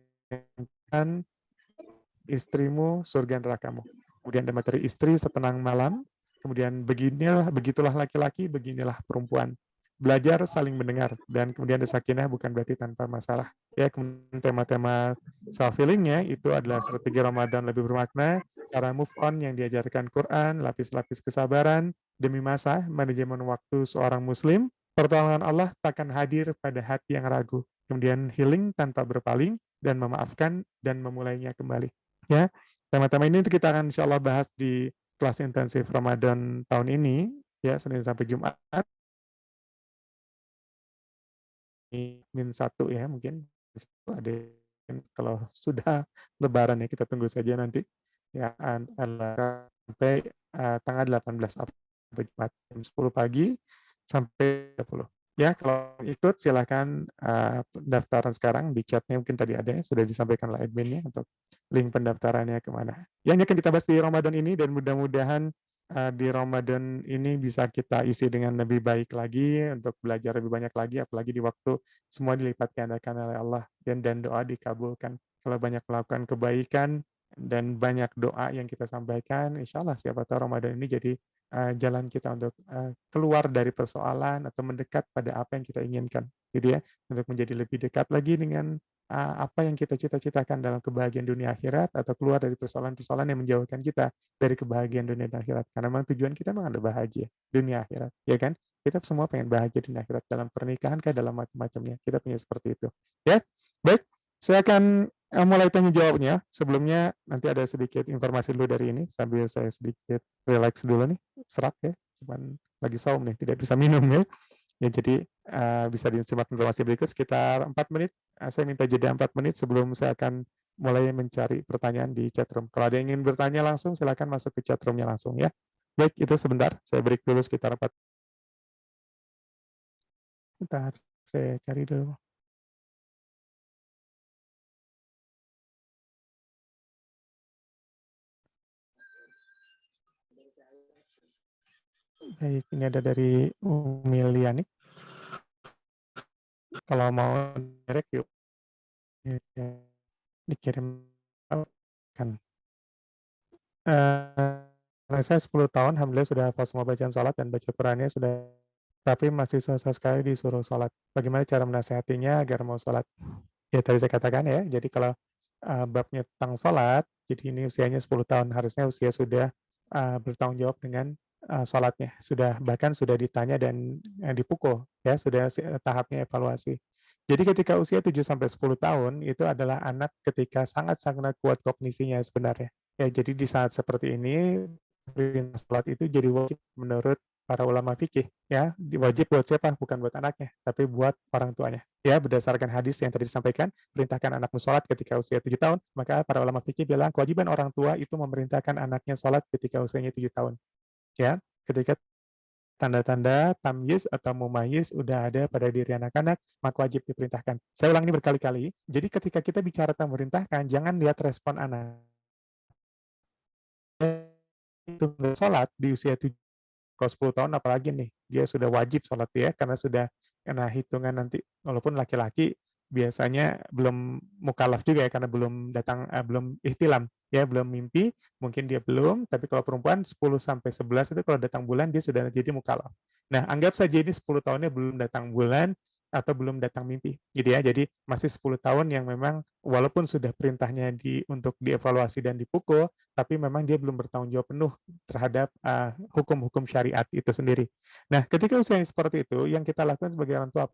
Speaker 1: istrimu, surga nerakamu. Kemudian ada materi istri setenang malam, kemudian begitulah laki-laki, beginilah perempuan. Belajar saling mendengar, dan kemudian ada sakinah bukan berarti tanpa masalah. Ya, kemudian tema-tema self healingnya itu adalah strategi Ramadan lebih bermakna, cara move on yang diajarkan Quran, lapis-lapis kesabaran, demi masa, manajemen waktu seorang muslim, pertolongan Allah takkan hadir pada hati yang ragu. Kemudian healing tanpa berpaling, dan memaafkan, dan memulainya kembali. Ya, tema-tema ini kita akan insya Allah bahas di kelas intensif Ramadan tahun ini, ya, Senin sampai Jumat, min 1 ya, mungkin ada kalau sudah lebaran ya, kita tunggu saja nanti. Ya, sampai tanggal 18 April, Jumat, jam 10 pagi sampai 30. Ya, kalau ikut silakan pendaftaran sekarang di chatnya mungkin tadi ada ya, sudah disampaikan oleh adminnya untuk link pendaftarannya kemana. Ya, ini akan kita bahas di Ramadan ini, dan mudah-mudahan di Ramadan ini bisa kita isi dengan lebih baik lagi, untuk belajar lebih banyak lagi, apalagi di waktu semua dilipat gandakan oleh Allah, dan doa dikabulkan. Kalau banyak melakukan kebaikan dan banyak doa yang kita sampaikan, insya Allah siapa tahu Ramadan ini jadi jalan kita untuk keluar dari persoalan atau mendekat pada apa yang kita inginkan, gitu ya, untuk menjadi lebih dekat lagi dengan apa yang kita cita-citakan dalam kebahagiaan dunia akhirat, atau keluar dari persoalan-persoalan yang menjauhkan kita dari kebahagiaan dunia dan akhirat. Karena memang tujuan kita memang ada bahagia dunia akhirat, ya kan? Kita semua pengen bahagia dunia akhirat, dalam pernikahan kayak dalam macam-macamnya. Kita punya seperti itu. Ya, baik. Saya akan mulai tanya jawabnya. Sebelumnya nanti ada sedikit informasi dulu dari ini, sambil saya sedikit relax dulu nih, serak ya. Cuman lagi saum nih, tidak bisa minum ya. Ya, jadi bisa disimak informasi berikut sekitar 4 menit. Saya minta jeda 4 menit sebelum saya akan mulai mencari pertanyaan di chatroom. Kalau ada yang ingin bertanya langsung, silakan masuk ke chatroomnya langsung ya. Baik, itu sebentar. Saya break dulu sekitar 4. Bentar, saya cari dulu. Baik, ini ada dari Umi Liani. Kalau mau direct yuk. Dikirim kan. Saya 10 tahun, alhamdulillah sudah hafal semua bacaan sholat dan baca Qurannya sudah, tapi masih susah sekali disuruh sholat. Bagaimana cara menasehatinya agar mau sholat? Ya tadi saya katakan ya, jadi kalau babnya tentang sholat, jadi ini usianya 10 tahun, harusnya usia sudah bertanggung jawab dengan sholatnya. Bahkan sudah ditanya dan dipukul, ya sudah tahapnya evaluasi. Jadi ketika usia 7-10 tahun, itu adalah anak ketika sangat-sangat kuat kognisinya sebenarnya. Ya, jadi di saat seperti ini, perintah sholat itu jadi wajib menurut para ulama fikih, ya, wajib buat siapa? Bukan buat anaknya, tapi buat orang tuanya. Ya, berdasarkan hadis yang tadi disampaikan, perintahkan anakmu sholat ketika usia 7 tahun, maka para ulama fikih bilang kewajiban orang tua itu memerintahkan anaknya sholat ketika usianya 7 tahun. Ya, ketika tanda-tanda tamyiz atau mumayyiz udah ada pada diri anak-anak, maka wajib diperintahkan. Saya ulang ini berkali-kali. Jadi ketika kita bicara tentang memerintahkan, jangan lihat respon anak itu sholat di usia 7, kalau 10 tahun apalagi nih, dia sudah wajib sholat ya, karena sudah kena hitungan nanti, walaupun laki-laki biasanya belum mukallaf juga ya, karena belum ihtilam, ya belum mimpi, mungkin dia belum, tapi kalau perempuan 10-11 itu kalau datang bulan dia sudah jadi mukallaf. Nah, anggap saja ini 10 tahunnya belum datang bulan atau belum datang mimpi, gitu ya. Jadi masih 10 tahun yang memang walaupun sudah perintahnya untuk dievaluasi dan dipukul, tapi memang dia belum bertanggung jawab penuh terhadap hukum-hukum syariat itu sendiri. Nah, ketika usia yang seperti itu, yang kita lakukan sebagai orang tua,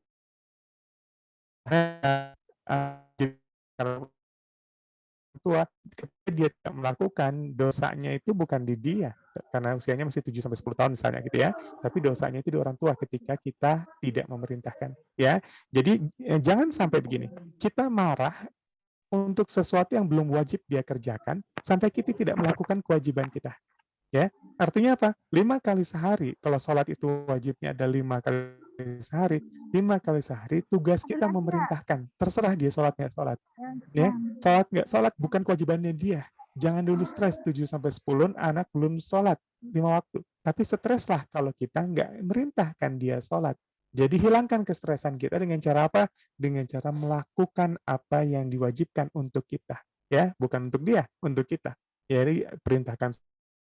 Speaker 1: tua, ketika dia tidak melakukan, dosanya itu bukan di dia, karena usianya masih 7-10 tahun misalnya gitu ya, tapi dosanya itu di orang tua ketika kita tidak memerintahkan. Ya, jadi jangan sampai begini, kita marah untuk sesuatu yang belum wajib dia kerjakan, sampai kita tidak melakukan kewajiban kita. Ya, artinya apa? 5 kali sehari, kalau sholat itu wajibnya ada 5 kali sehari, 5 kali sehari tugas kita memerintahkan. Terserah dia sholat nggak sholat. Ya, sholat nggak sholat bukan kewajibannya dia. Jangan dulu stres 7-10 anak belum sholat 5 waktu. Tapi stres lah kalau kita nggak merintahkan dia sholat. Jadi hilangkan kestresan kita dengan cara apa? Dengan cara melakukan apa yang diwajibkan untuk kita. Ya, bukan untuk dia, untuk kita. Jadi perintahkan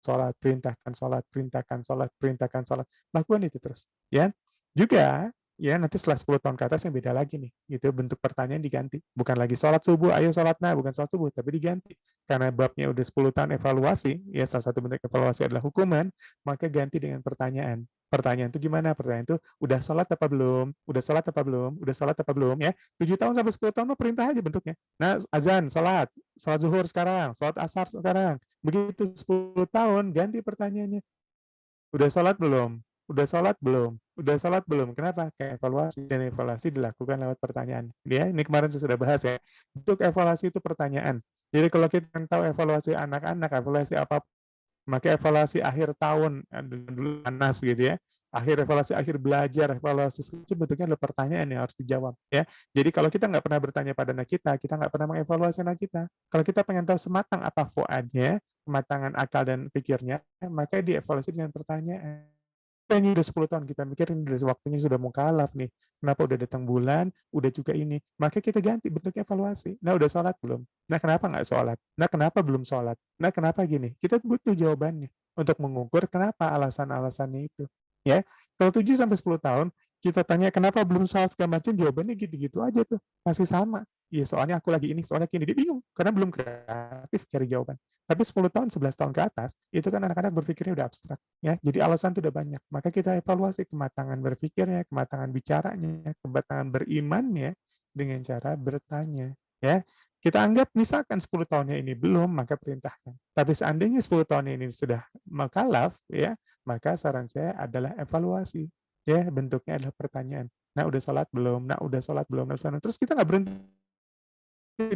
Speaker 1: sholat, perintahkan sholat, perintahkan sholat, perintahkan sholat. Lakukan itu terus. Ya, juga ya nanti setelah 10 tahun ke atas yang beda lagi nih. Itu bentuk pertanyaan diganti. Bukan lagi sholat subuh, ayo sholat nah, bukan sholat subuh, tapi diganti. Karena babnya udah 10 tahun evaluasi, ya salah satu bentuk evaluasi adalah hukuman, maka ganti dengan pertanyaan. Pertanyaan itu gimana? Pertanyaan itu udah sholat apa belum? Udah sholat apa belum? Udah sholat apa belum? Ya, 7 tahun sampai 10 tahun perintah aja bentuknya. Nah, azan, sholat zuhur sekarang, sholat asar sekarang. Begitu 10 tahun, ganti pertanyaannya. Udah sholat belum? Udah sholat belum? Udah sholat belum? Kenapa? Kayak evaluasi. Dan evaluasi dilakukan lewat pertanyaan. Ya, ini kemarin saya sudah bahas ya. Untuk evaluasi itu pertanyaan. Jadi kalau kita tahu evaluasi anak-anak, evaluasi apa, maka evaluasi akhir tahun, dulu panas gitu ya. Evaluasi akhir belajar, evaluasi itu bentuknya adalah pertanyaan yang harus dijawab. Ya, jadi kalau kita nggak pernah bertanya pada anak kita nggak pernah mengevaluasi anak kita. Kalau kita pengen tahu sematang apa fuadnya, kematangan akal dan pikirnya, maka dievaluasi dengan pertanyaan. Ini udah 10 tahun kita mikir ini udah waktunya sudah mau kalaf nih. Kenapa udah datang bulan, udah juga ini. Maka kita ganti bentuknya evaluasi. Nah, udah sholat belum? Nah, kenapa nggak sholat? Nah, kenapa belum sholat? Nah, kenapa gini? Kita butuh jawabannya untuk mengukur kenapa alasan-alasannya itu. Ya, kalau 7 sampai 10 tahun, kita tanya kenapa belum sholat segala macam, jawabannya gitu-gitu aja tuh. Masih sama. Iya, soalnya aku lagi ini, soalnya gini. Dia bingung, karena belum kreatif cari jawaban. Tapi 10 tahun, 11 tahun ke atas, itu kan anak-anak berpikirnya udah abstrak. Ya, jadi alasan itu udah banyak. Maka kita evaluasi kematangan berpikirnya, kematangan bicaranya, kematangan berimannya dengan cara bertanya. Ya, kita anggap misalkan 10 tahunnya ini belum, maka perintahkan. Tapi seandainya 10 tahun ini sudah mukallaf, ya, maka saran saya adalah evaluasi. Ya, bentuknya adalah pertanyaan. Nah, udah sholat belum? Nah, udah sholat belum? Nah, terus kita nggak berhenti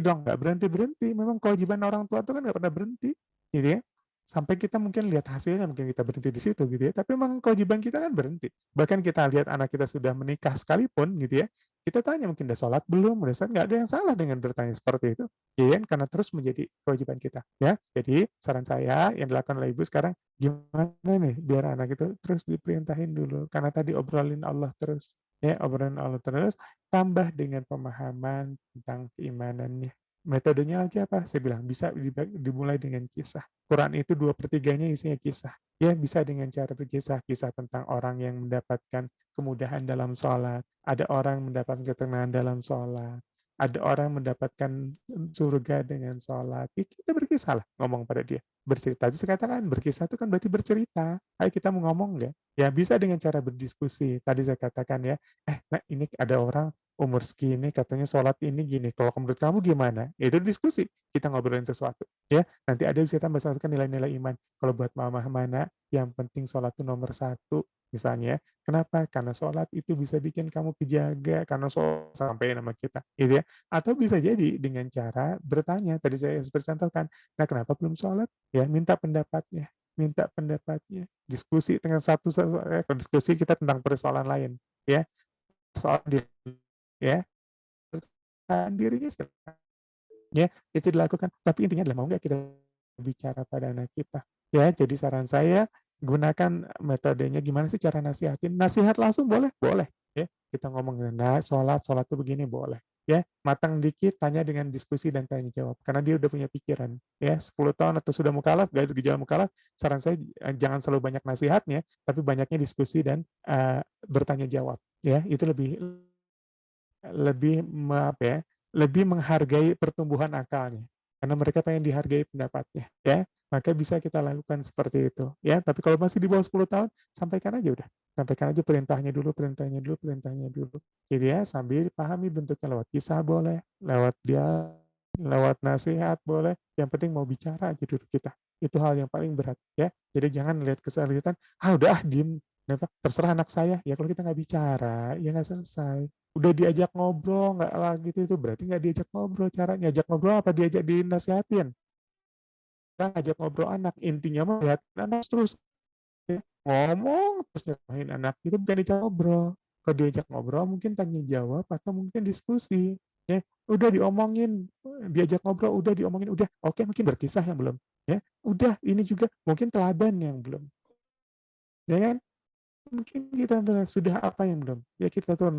Speaker 1: dong, nggak berhenti-berhenti. Memang kewajiban orang tua itu kan nggak pernah berhenti, gitu ya. Sampai kita mungkin lihat hasilnya, mungkin kita berhenti di situ, gitu ya. Tapi memang kewajiban kita kan berhenti. Bahkan kita lihat anak kita sudah menikah sekalipun, gitu ya. Kita tanya mungkin udah sholat belum, udah sholat, nggak ada yang salah dengan bertanya seperti itu, ya kan? Karena terus menjadi kewajiban kita, ya. Jadi saran saya yang dilakukan oleh ibu sekarang, gimana nih biar anak itu terus diperintahin dulu, karena tadi obrolin Allah terus, ya obrolin Allah terus, tambah dengan pemahaman tentang keimanannya. Metodenya lagi apa? Saya bilang bisa dimulai dengan kisah. Quran itu 2/3-nya isinya kisah. Ya, bisa dengan cara berkisah, kisah tentang orang yang mendapatkan kemudahan dalam sholat, ada orang mendapatkan ketenangan dalam sholat, ada orang mendapatkan surga dengan sholat. Kita berkisah lah ngomong pada dia. Bercerita. Itu saya katakan berkisah itu kan berarti bercerita. Ayo kita mau ngomong nggak? Ya bisa dengan cara berdiskusi. Tadi saya katakan ya, nah ini ada orang umur segini katanya sholat ini gini, kalau menurut kamu gimana? Ya, itu diskusi, kita ngobrolin sesuatu. Ya, nanti ada bisa tambah-tambahkan nilai-nilai iman. Kalau buat mama mana, yang penting sholat itu nomor 1, misalnya. Kenapa? Karena sholat itu bisa bikin kamu kejaga, karena sholat sampai nama kita. Gitu ya. Atau bisa jadi dengan cara bertanya, tadi saya seperti contohkan, nah kenapa belum sholat? Ya, minta pendapatnya, diskusi dengan diskusi kita tentang persoalan lain. Ya, persoalan ya dirinya ya itu dilakukan, tapi intinya adalah mau nggak kita bicara pada anak kita. Ya, jadi saran saya gunakan metodenya gimana sih cara nasihatin. Nasihat langsung boleh boleh ya, kita ngomong nah sholat tuh begini boleh ya, matang dikit tanya dengan diskusi dan tanya jawab karena dia udah punya pikiran ya. 10 tahun atau sudah mukalaf, gak gejala mukalaf, saran saya jangan selalu banyak nasihatnya tapi banyaknya diskusi dan bertanya jawab ya. Itu lebih lebih apa ya, lebih menghargai pertumbuhan akalnya. Karena mereka pengen dihargai pendapatnya, ya. Maka bisa kita lakukan seperti itu, ya. Tapi kalau masih di bawah 10 tahun, sampaikan aja udah. Sampaikan aja perintahnya dulu, perintahnya dulu, perintahnya dulu. Jadi ya sambil pahami bentuknya lewat kisah boleh, lewat nasihat boleh. Yang penting mau bicara aja dulu kita. Itu hal yang paling berat, ya. Jadi jangan lihat kesalahan, udah diem. Terserah anak saya, ya kalau kita nggak bicara, ya nggak selesai. Udah diajak ngobrol nggak lah gitu, itu berarti nggak diajak ngobrol. Caranya ajak ngobrol apa diajak dinasihatin? Kita ngajak ngobrol anak, intinya mah lihat anak terus ya. Ngomong terus nyerahin anak itu bukan diajak ngobrol. Kalau diajak ngobrol mungkin tanya jawab atau mungkin diskusi ya. Udah diomongin, diajak ngobrol udah diomongin udah, oke mungkin berkisah yang belum ya, udah ini juga mungkin teladan yang belum ya kan. Mungkin kita sudah apa yang belum? Ya kita tahu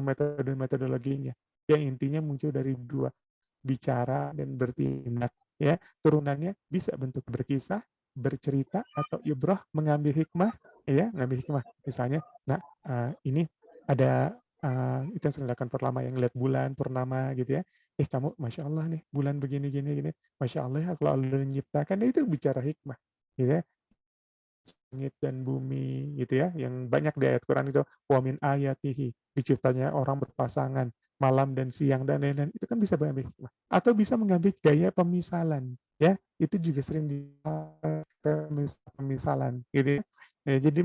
Speaker 1: metodologinya. Yang intinya muncul dari dua, bicara dan bertindak. Ya, turunannya bisa bentuk berkisah, bercerita atau ibrah, mengambil hikmah, ya, mengambil hikmah. Misalnya, "Nak, ini ada, itu yang sering dilakukan pertama yang lihat bulan purnama gitu ya, kamu masya Allah nih bulan begini gini gini, masya Allah ya kalau Allah menciptakan." Itu bicara hikmah, gitu ya. Langit dan bumi gitu ya, yang banyak di ayat Quran itu, wa min ayatihi, diciptanya orang berpasangan, malam dan siang dan lain-lain, itu kan bisa mengambil hikmah. Atau bisa mengambil gaya pemisalan, ya, itu juga sering pemisalan gitu ya. Ya, jadi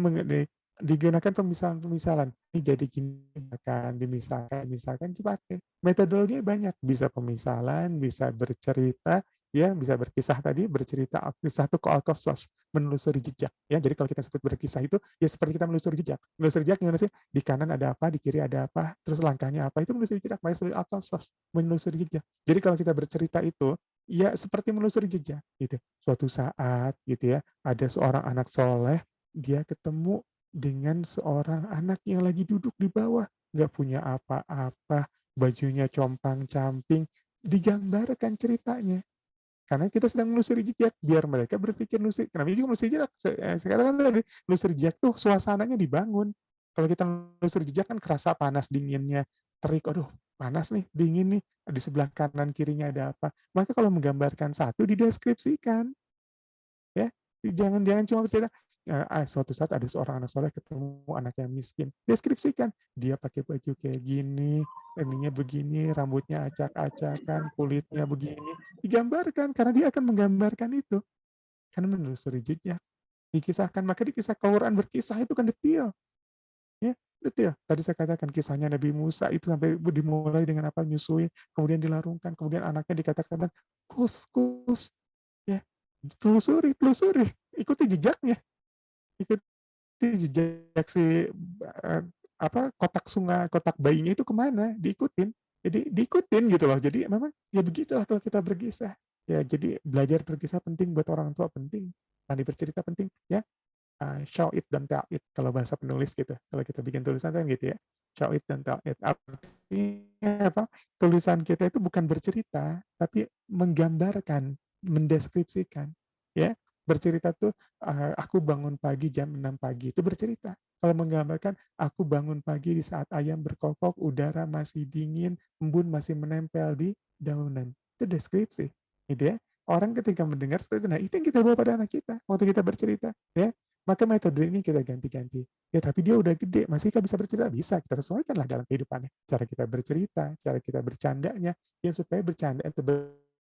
Speaker 1: digunakan pemisalan-pemisalan. Ini jadi gini, akan dimisahkan dipakai. Metodologinya banyak, bisa pemisalan, bisa bercerita, ya, bisa berkisah tadi, bercerita kisah itu qasas, menelusuri jejak, ya. Jadi kalau kita sebut berkisah itu, ya seperti kita menelusuri jejak. Menelusuri jejak gimana sih? Di kanan ada apa, di kiri ada apa, terus langkahnya apa, itu menelusuri jejak, makanya qasas, menelusuri jejak. Jadi kalau kita bercerita itu, ya seperti menelusuri jejak, gitu. Suatu saat, gitu ya, ada seorang anak soleh, dia ketemu dengan seorang anak yang lagi duduk di bawah, nggak punya apa-apa, bajunya compang-camping, digambarkan ceritanya. Karena kita sedang menelusuri jejak, biar mereka berpikir kenapa juga menelusuri jejak? Sekarang kan tadi, menelusuri jejak tuh suasananya dibangun. Kalau kita menelusuri jejak kan kerasa panas dinginnya, terik, aduh panas nih, dingin nih, di sebelah kanan kirinya ada apa. Maka kalau menggambarkan satu, dideskripsikan. Ya, jangan cuma bercerita, suatu saat ada seorang anak soleh ketemu anak yang miskin. Deskripsikan, dia pakai baju kayak gini, ininya begini, rambutnya acak-acakan, kulitnya begini. Digambarkan, karena dia akan menggambarkan itu. Karena menelusuri jejak. Dikisahkan, maka di kisah Quran berkisah itu kan detail. Ya, detail. Tadi saya katakan kisahnya Nabi Musa itu sampai dimulai dengan apa, nyusui, kemudian dilarungkan, kemudian anaknya dikatakan, kus, kus, ya, telusuri, telusuri, ikuti jejaknya, ikuti jejak si kotak sungai, kotak bayinya itu kemana, diikutin. Jadi diikutin gitu loh. Jadi memang ya begitulah kalau kita berkisah. Ya jadi belajar berkisah penting buat orang tua, penting. Pandai bercerita penting ya. Show it dan tell it kalau bahasa penulis gitu. Kalau kita bikin tulisan kan gitu ya. Show it dan tell it. Artinya apa? Tulisan kita itu bukan bercerita, tapi menggambarkan, mendeskripsikan. Ya, bercerita tuh aku bangun pagi jam 6 pagi itu bercerita. Kalau menggambarkan aku bangun pagi di saat ayam berkokok, udara masih dingin, embun masih menempel di daunan. Itu deskripsi, gitu ya. Orang ketika mendengar seperti itu, nah itu yang kita bawa pada anak kita waktu kita bercerita, ya. Maka metode ini kita ganti-ganti. Ya, tapi dia udah gede, masih bisa bercerita? Bisa, kita sesuaikanlah dalam kehidupannya. Cara kita bercerita, cara kita bercandanya, ya supaya bercanda atau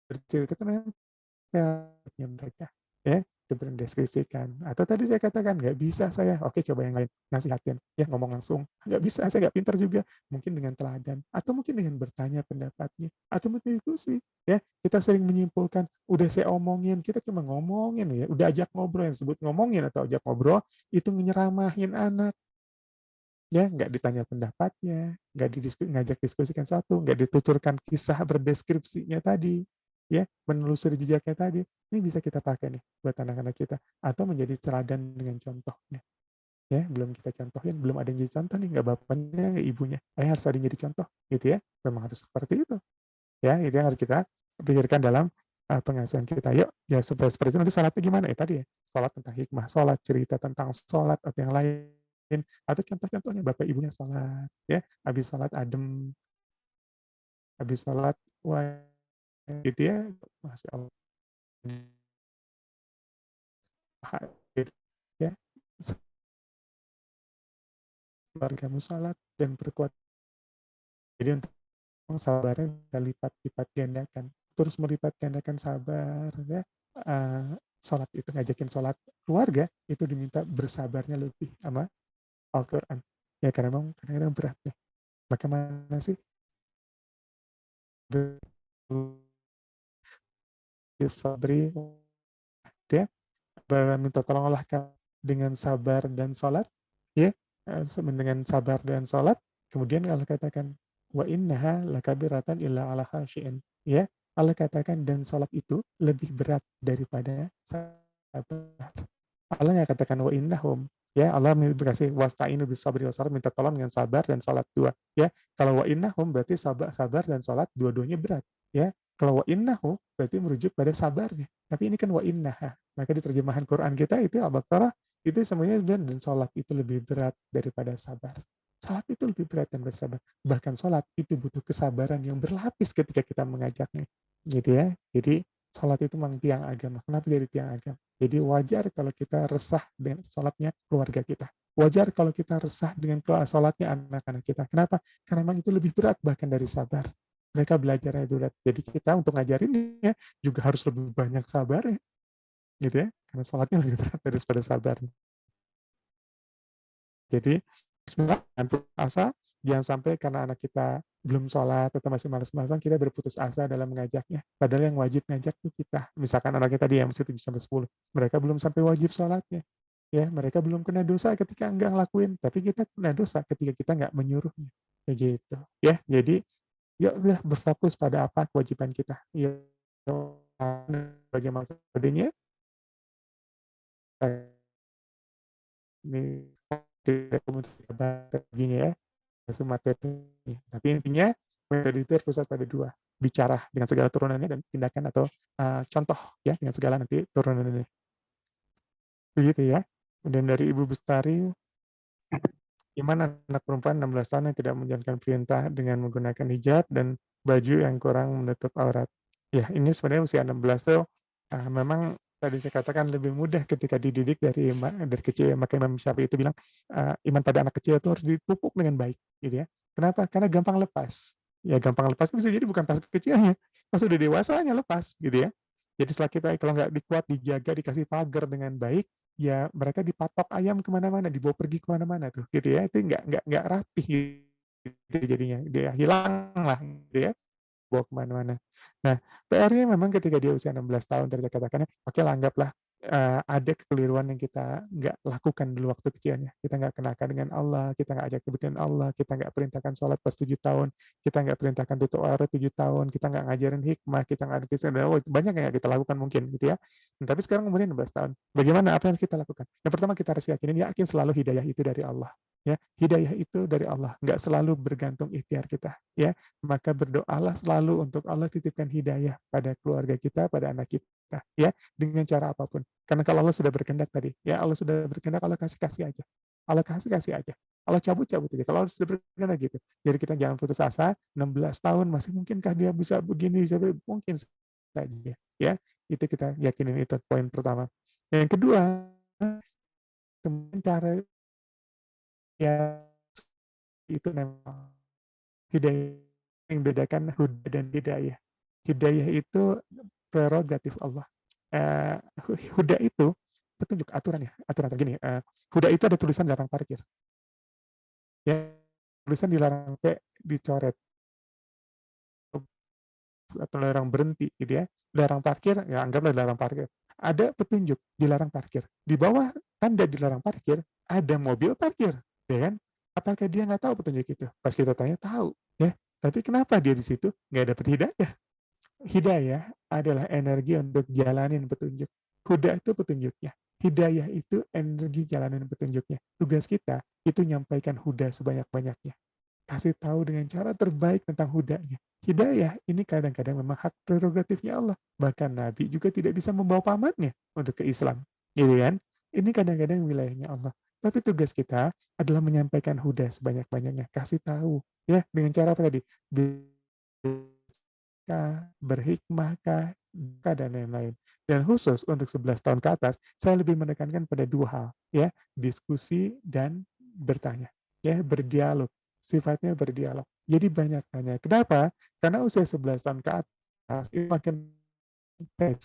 Speaker 1: bercerita itu nempelnya mereka. Ya, itu mendeskripsikan. Atau tadi saya katakan, nggak bisa saya, oke coba yang lain, nasihatin, ya ngomong langsung. Nggak bisa, saya nggak pintar juga. Mungkin dengan teladan, atau mungkin dengan bertanya pendapatnya, atau mungkin diskusi. Ya, kita sering menyimpulkan, udah saya omongin, kita cuma ngomongin ya, udah ajak ngobrol, yang disebut ngomongin atau ajak ngobrol, itu nyeramahin anak. Ya, nggak ditanya pendapatnya, nggak ngajak diskusikan satu, nggak dituturkan kisah berdeskripsinya tadi, ya, menelusuri jejaknya tadi. Ini bisa kita pakai nih buat anak-anak kita, atau menjadi teladan dengan contohnya. Ya, belum kita contohin, belum ada yang jadi contoh nih, nggak bapaknya, nggak ibunya. Harus ada yang jadi contoh, gitu ya. Memang harus seperti itu. Ya, itu yang harus kita pikirkan dalam pengasuhan kita. Yuk, ya supaya seperti itu nanti salatnya gimana? Tadi ya, salat tentang hikmah, salat cerita tentang salat atau yang lain, atau contoh-contohnya bapak ibunya salat, ya, habis salat adem, habis salat wah gitu ya, masya Allah, ya, keluargamu salat dan berkuat. Jadi untuk sabarnya kita lipat-lipat gandakan, terus melipat gandakan sabar, ya. Salat itu ngajakin salat keluarga itu diminta bersabarnya lebih sama Al-Quran. Ya karena memang kadang-kadang berat ya. Maka mana sih sabri ya, minta tolong Allah dengan sabar dan salat, ya, dengan sabar dan salat. Kemudian Allah katakan wa innaha lakabiratan illa ala khasyiin, ya. Allah katakan dan salat itu lebih berat daripada sabar. Allah nggak katakan wa innahum, ya. Allah berkasih wasta'inu bis sabri was salat, minta tolong dengan sabar dan salat dua, ya. Kalau wa innahum berarti sabar dan salat dua-duanya berat, ya. Kalau wa innahu berarti merujuk pada sabarnya. Tapi ini kan wa innaha. Maka di terjemahan Quran kita itu Al-Baqarah itu semuanya bilang dan sholat itu lebih berat daripada sabar. Sholat itu lebih berat dan bersabar. Bahkan sholat itu butuh kesabaran yang berlapis ketika kita mengajaknya. Gitu ya. Jadi sholat itu memang tiang agama. Kenapa jadi tiang agama? Jadi wajar kalau kita resah dengan sholatnya keluarga kita. Wajar kalau kita resah dengan sholatnya anak-anak kita. Kenapa? Karena memang itu lebih berat bahkan dari sabar. Mereka belajarnya lebih berat. Jadi kita untuk ngajarinnya juga harus lebih banyak sabar ya. Gitu ya. Karena sholatnya lebih berat daripada sabar. Jadi bismillah, jangan putus asa, jangan sampai karena anak kita belum sholat atau masih malas-malasan, kita berputus asa dalam mengajaknya. Padahal yang wajib ngajak itu kita. Misalkan anak kita dia masih 7 sampai 10, mereka belum sampai wajib sholatnya. Ya, mereka belum kena dosa ketika enggak ngelakuin, tapi kita kena dosa ketika kita enggak menyuruhnya. Kayak gitu. Ya, jadi yuk udah berfokus pada apa kewajiban kita. Ya, bagaimana metodenya, ini tidak gini ya, materi. Tapi intinya metode itu terpusat pada dua, bicara dengan segala turunannya dan tindakan atau contoh ya dengan segala nanti turunannya. Begitu ya. Dan dari Ibu Bestari, gimana anak perempuan 16 tahun yang tidak menjalankan perintah dengan menggunakan hijab dan baju yang kurang menutup aurat? Ya, ini sebenarnya usia 16 tuh memang tadi saya katakan lebih mudah ketika dididik dari kecil. Maka Imam Syafi'i itu bilang iman pada anak kecil itu harus dipupuk dengan baik, gitu ya. Kenapa? Karena gampang lepas. Ya gampang lepas bisa jadi bukan pas kecilnya, pas udah dewasanya lepas, gitu ya. Jadi setelah kita kalau nggak dikuat, dijaga, dikasih pagar dengan baik, ya mereka dipatok ayam kemana-mana, dibawa pergi kemana-mana tuh, gitu ya. Itu nggak rapih gitu jadinya, dia hilang lah, gitu ya, bawa kemana-mana. Nah, PR-nya memang ketika dia usia 16 tahun tadi saya katakan, oke lah anggaplah ada kekeliruan yang kita nggak lakukan dulu waktu kecilnya. Kita nggak kenakan dengan Allah, kita nggak ajak kebutuhan Allah, kita nggak perintahkan sholat pas 7 tahun, kita nggak perintahkan tutup aurat 7 tahun, kita nggak ngajarin hikmah, kita nggak banyak yang nggak kita lakukan mungkin gitu ya. Tapi sekarang umurnya 16 tahun. Bagaimana apa yang kita lakukan? Yang pertama kita harus yakin selalu hidayah itu dari Allah. Ya, hidayah itu dari Allah, nggak selalu bergantung ikhtiar kita. Ya, maka berdoalah selalu untuk Allah titipkan hidayah pada keluarga kita, pada anak kita, ya, dengan cara apapun. Karena kalau Allah sudah berkehendak tadi, ya Allah sudah berkehendak, Allah kasih aja. Allah kasih aja. Allah cabut aja. Kalau Allah sudah berkehendak gitu. Jadi kita jangan putus asa, 16 tahun masih mungkinkah dia bisa begini, mungkin saja, ya. Itu kita yakinin itu poin pertama. Yang kedua, cara ya itu memang hidayah yang bedakan huda dan hidayah. Hidayah itu prerogatif Allah. Eh, huda itu petunjuk aturan ya, aturan gini. Huda itu ada tulisan dilarang parkir. Ya, tulisan dilarang dicoret atau dilarang berhenti gitu ya. Dilarang parkir, ya anggaplah dilarang parkir. Ada petunjuk dilarang parkir. Di bawah tanda dilarang parkir ada mobil parkir, ya kan? Apakah dia nggak tahu petunjuk itu? Pas kita tanya tahu, ya. Tapi kenapa dia di situ nggak dapat hidayah? Hidayah adalah energi untuk jalanin petunjuk. Huda itu petunjuknya. Hidayah itu energi jalanin petunjuknya. Tugas kita itu nyampaikan huda sebanyak-banyaknya. Kasih tahu dengan cara terbaik tentang hudanya. Hidayah ini kadang-kadang memang hak prerogatifnya Allah. Bahkan Nabi juga tidak bisa membawa pamannya untuk ke Islam. Gitu kan? Ini kadang-kadang wilayahnya Allah. Tapi tugas kita adalah menyampaikan huda sebanyak-banyaknya. Kasih tahu. Ya, dengan cara apa tadi? Berhikmahkah, dan lain-lain. Dan khusus untuk 11 tahun ke atas, saya lebih menekankan pada dua hal, ya, diskusi dan bertanya, ya, berdialog. Sifatnya berdialog. Jadi banyak tanya. Kenapa? Karena usia 11 tahun ke atas itu makin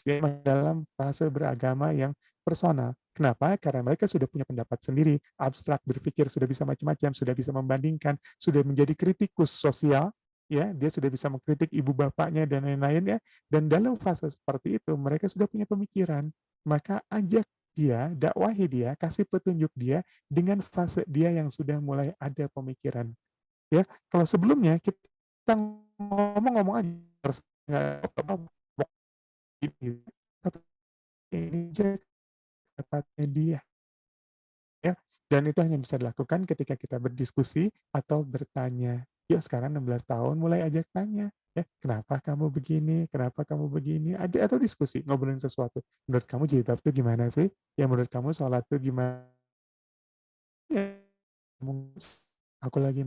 Speaker 1: ya, dalam fase beragama yang personal. Kenapa? Karena mereka sudah punya pendapat sendiri, abstrak, berpikir, sudah bisa macam-macam, sudah bisa membandingkan, sudah menjadi kritikus sosial, ya, dia sudah bisa mengkritik ibu bapaknya dan lain-lain ya. Dan dalam fase seperti itu, mereka sudah punya pemikiran. Maka ajak dia, dakwahi dia, kasih petunjuk dia dengan fase dia yang sudah mulai ada pemikiran. Ya, kalau sebelumnya kita ngomong-ngomong aja, gitu. Tapi ini dapatnya dia, ya. Dan itu hanya bisa dilakukan ketika kita berdiskusi atau bertanya. Yuk sekarang 16 tahun mulai ajak tanya, Ya, "Kenapa kamu begini? Kenapa kamu begini?" Ada atau diskusi, ngobrolin sesuatu. "Menurut kamu jilbab tuh gimana sih? Ya menurut kamu sholat tuh gimana?" Ya, aku lagi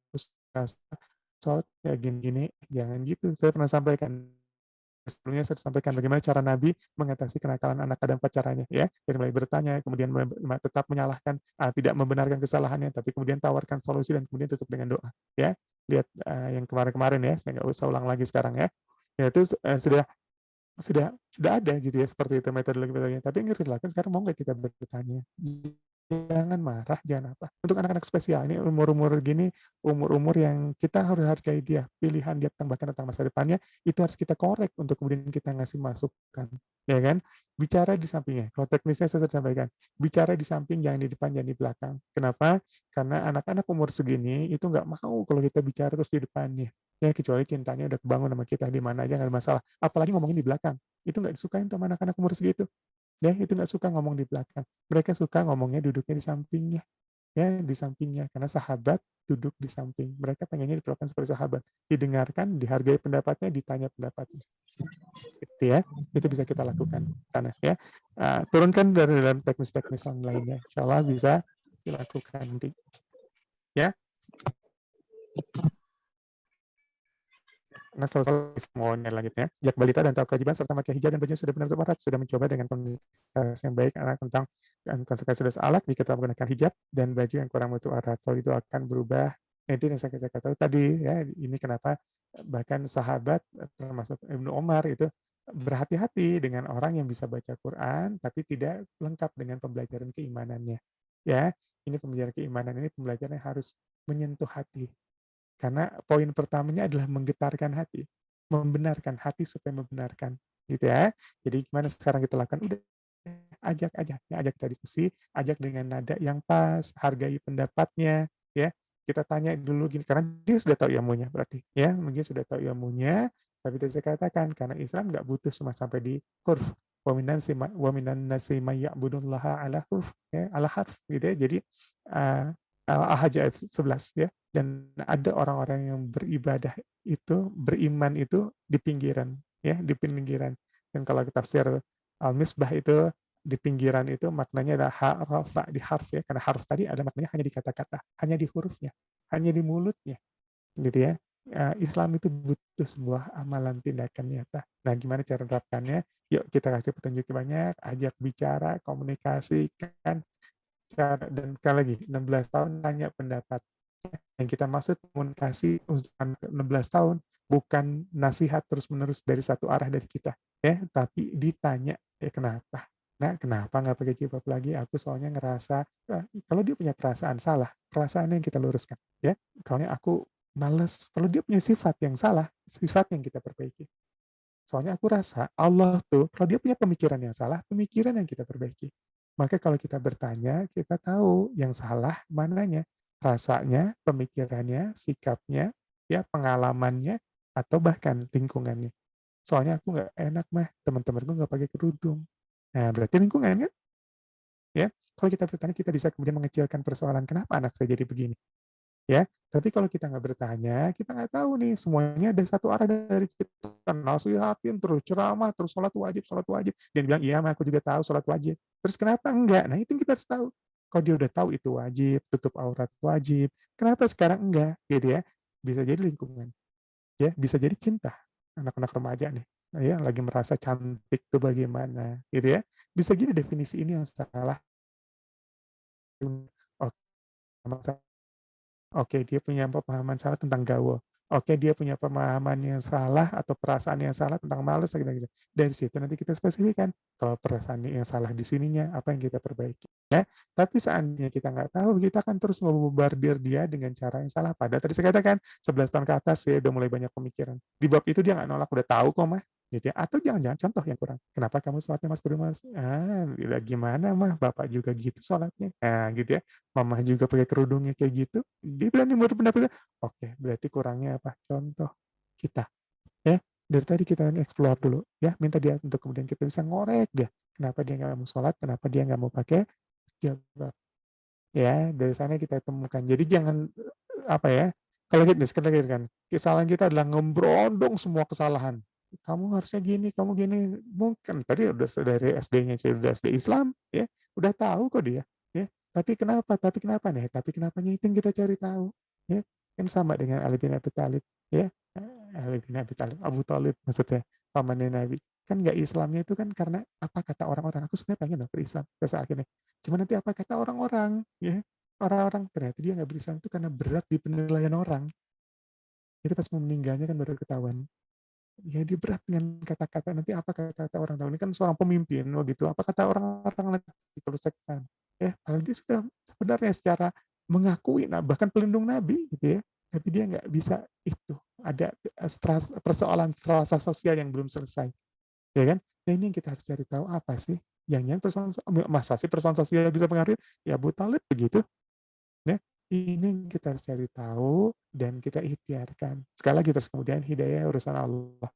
Speaker 1: terus ngerasa sholat kayak gini-gini, jangan gitu. Saya pernah sampaikan sebelumnya saya sampaikan bagaimana cara Nabi mengatasi kenakalan anak Adam caranya ya. Dari mulai bertanya, kemudian tetap menyalahkan, tidak membenarkan kesalahannya, tapi kemudian tawarkan solusi dan kemudian tutup dengan doa. Ya, lihat yang kemarin-kemarin ya, saya nggak usah ulang lagi sekarang ya. Ya itu sudah ada gitu ya seperti itu metodologi-metodologinya. Tapi yang dilakukan sekarang mau nggak kita bertanya? Jangan marah, jangan apa. Untuk anak-anak spesial ini umur-umur gini, umur-umur yang kita harus hargai dia, pilihan dia bahkan tentang masa depannya, itu harus kita korek untuk kemudian kita ngasih masukan, ya kan? Bicara di sampingnya. Kalau teknisnya saya sudah sampaikan, bicara di samping, jangan di depan, jangan di belakang. Kenapa? Karena anak-anak umur segini itu nggak mau kalau kita bicara terus di depannya. Ya kecuali cintanya udah kebangun sama kita di mana aja nggak ada masalah. Apalagi ngomongin di belakang. Itu nggak disukain sama anak-anak umur segitu. Ya, itu nggak suka ngomong di belakang. Mereka suka ngomongnya duduknya di sampingnya. Ya, di sampingnya. Karena sahabat duduk di samping. Mereka pengennya diperlakukan seperti sahabat. Didengarkan, dihargai pendapatnya, ditanya pendapatnya. Gitu ya. Itu bisa kita lakukan. Karena ya, turunkan dari dalam teknis-teknis lainnya. Insya Allah bisa dilakukan nanti. Ya, nah selalu semuanya lanjutnya. Jak balita dan tahu kewajiban serta pakai hijab dan baju sudah benar benar sudah mencoba dengan komunikasi yang baik anak tentang konsekuensi dosa alat jika telah menggunakan hijab dan baju yang kurang mutu arat. Soal itu akan berubah. Itu yang saya katakan tadi ya. Ini kenapa bahkan sahabat termasuk Ibnu Umar itu berhati-hati dengan orang yang bisa baca Quran tapi tidak lengkap dengan pembelajaran keimanannya. Ya, ini pembelajaran keimanan ini pembelajaran yang harus menyentuh hati. Karena poin pertamanya adalah menggetarkan hati, membenarkan hati supaya membenarkan, gitu ya. Jadi gimana sekarang kita lakukan? Udah ajak aja, ya, ajak kita diskusi, ajak dengan nada yang pas, hargai pendapatnya, ya. Kita tanya dulu gini, karena dia sudah tahu ilmunya berarti, ya, mungkin sudah tahu ilmunya, tapi tadi saya katakan karena Islam nggak butuh cuma sampai di huruf. Waminan nasi mayya'budullaha ala huruf, ya, ala harf, gitu ya. Jadi Al-Hajj ayat 11 ya. Dan ada orang-orang yang beribadah itu, beriman itu di pinggiran, ya, di pinggiran. Dan kalau kita tafsir Al-Misbah itu di pinggiran itu maknanya adalah harafa di harf ya, karena harf tadi ada maknanya hanya di kata-kata, hanya di hurufnya, hanya di mulutnya, gitu ya. Islam itu butuh sebuah amalan tindakan nyata. Nah, gimana cara menerapkannya? Yuk kita kasih petunjuk banyak, ajak bicara, komunikasikan, dan sekali lagi 16 tahun tanya pendapat. Yang kita maksud komunikasi untuk 16 tahun bukan nasihat terus-menerus dari satu arah dari kita, ya, tapi ditanya, ya kenapa? Nah, kenapa nggak pakai jilbab lagi? Aku soalnya ngerasa, kalau dia punya perasaan salah, perasaannya yang kita luruskan, ya. Soalnya aku males, kalau dia punya sifat yang salah, sifat yang kita perbaiki. Soalnya aku rasa Allah tuh, kalau dia punya pemikiran yang salah, pemikiran yang kita perbaiki. Maka kalau kita bertanya, kita tahu yang salah mananya. Rasanya, pemikirannya, sikapnya, ya pengalamannya, atau bahkan lingkungannya. Soalnya aku nggak enak mah, teman-temanku nggak pakai kerudung. Nah, berarti lingkungan kan? Ya, kalau kita bertanya, kita bisa kemudian mengecilkan persoalan kenapa anak saya jadi begini. Ya, tapi kalau kita nggak bertanya, kita nggak tahu nih semuanya ada satu arah dari kita nasihatin terus ceramah terus sholat wajib dan bilang iya mah aku juga tahu sholat wajib terus kenapa enggak, nah itu yang kita harus tahu. Kalau dia udah tahu itu wajib, tutup aurat wajib, kenapa sekarang enggak, gitu ya. Bisa jadi lingkungan, ya bisa jadi cinta anak-anak remaja nih, ya lagi merasa cantik tuh bagaimana, gitu ya. Bisa jadi definisi ini yang salah. Oh, oke, dia punya pemahaman salah tentang gaul. Oke, dia punya pemahaman yang salah atau perasaan yang salah tentang malas gitu. Dari situ nanti kita spesifikkan kalau perasaan yang salah di sininya apa yang kita perbaiki. Ya, tapi seandainya kita nggak tahu, kita akan terus membombardir dia dengan cara yang salah. Padahal tadi saya katakan 11 tahun ke atas ya udah mulai banyak pemikiran. Di bab itu dia nggak nolak, udah tahu kok mah gitu ya. Atau jangan-jangan contoh yang kurang. Kenapa kamu sholatnya mas kerudung mas? Gimana mah bapak juga gitu sholatnya. Nah gitu ya. Mamah juga pakai kerudungnya kayak gitu. Dia berani berpendapat, oke, berarti kurangnya apa? Contoh kita. Ya, dari tadi kita explore dulu. Ya, minta dia untuk kemudian kita bisa ngorek dia. Kenapa dia nggak mau sholat? Kenapa dia nggak mau pakai jilbab? Ya, dari sana kita temukan. Jadi jangan apa ya? Kalau kita sekali lagi kan, kesalahan kita adalah ngebrondong semua kesalahan. Kamu harusnya gini, kamu gini. Mungkin tadi udah dari SD-nya, udah SD Islam, ya, udah tahu kok dia, ya. Tapi kenapa nih? Tapi kenapanya itu yang kita cari tahu, ya. Kan sama dengan Ali bin Abi Thalib, ya. Ali bin Abi Thalib, Abu Thalib maksudnya, pamannya Nabi. Kan nggak Islamnya itu kan karena apa kata orang-orang. Aku sebenarnya pengen loh berislam ke akhirnya. Cuma nanti apa kata orang-orang, ya. Orang-orang ternyata dia nggak berislam itu karena berat di penilaian orang. Itu pas mau meninggalnya kan baru ketahuan. Ya dia berat dengan kata-kata, nanti apa kata-kata orang tahu. Ini kan seorang pemimpin, begitu. Apa kata orang-orang nanti kalau saya kesana. Ya, kalau dia sudah sebenarnya secara mengakui, nah bahkan pelindung Nabi, gitu ya. Tapi dia nggak bisa itu. Ada persoalan strasa sosial yang belum selesai. Ya kan? Nah ini yang kita harus cari tahu apa sih? Yang persoalan, masa sih persoalan sosial bisa pengaruh? Ya Abu Talib begitu. Ya, ini yang kita harus cari tahu dan kita ikhtiarkan. Sekali lagi terus kemudian hidayah urusan Allah.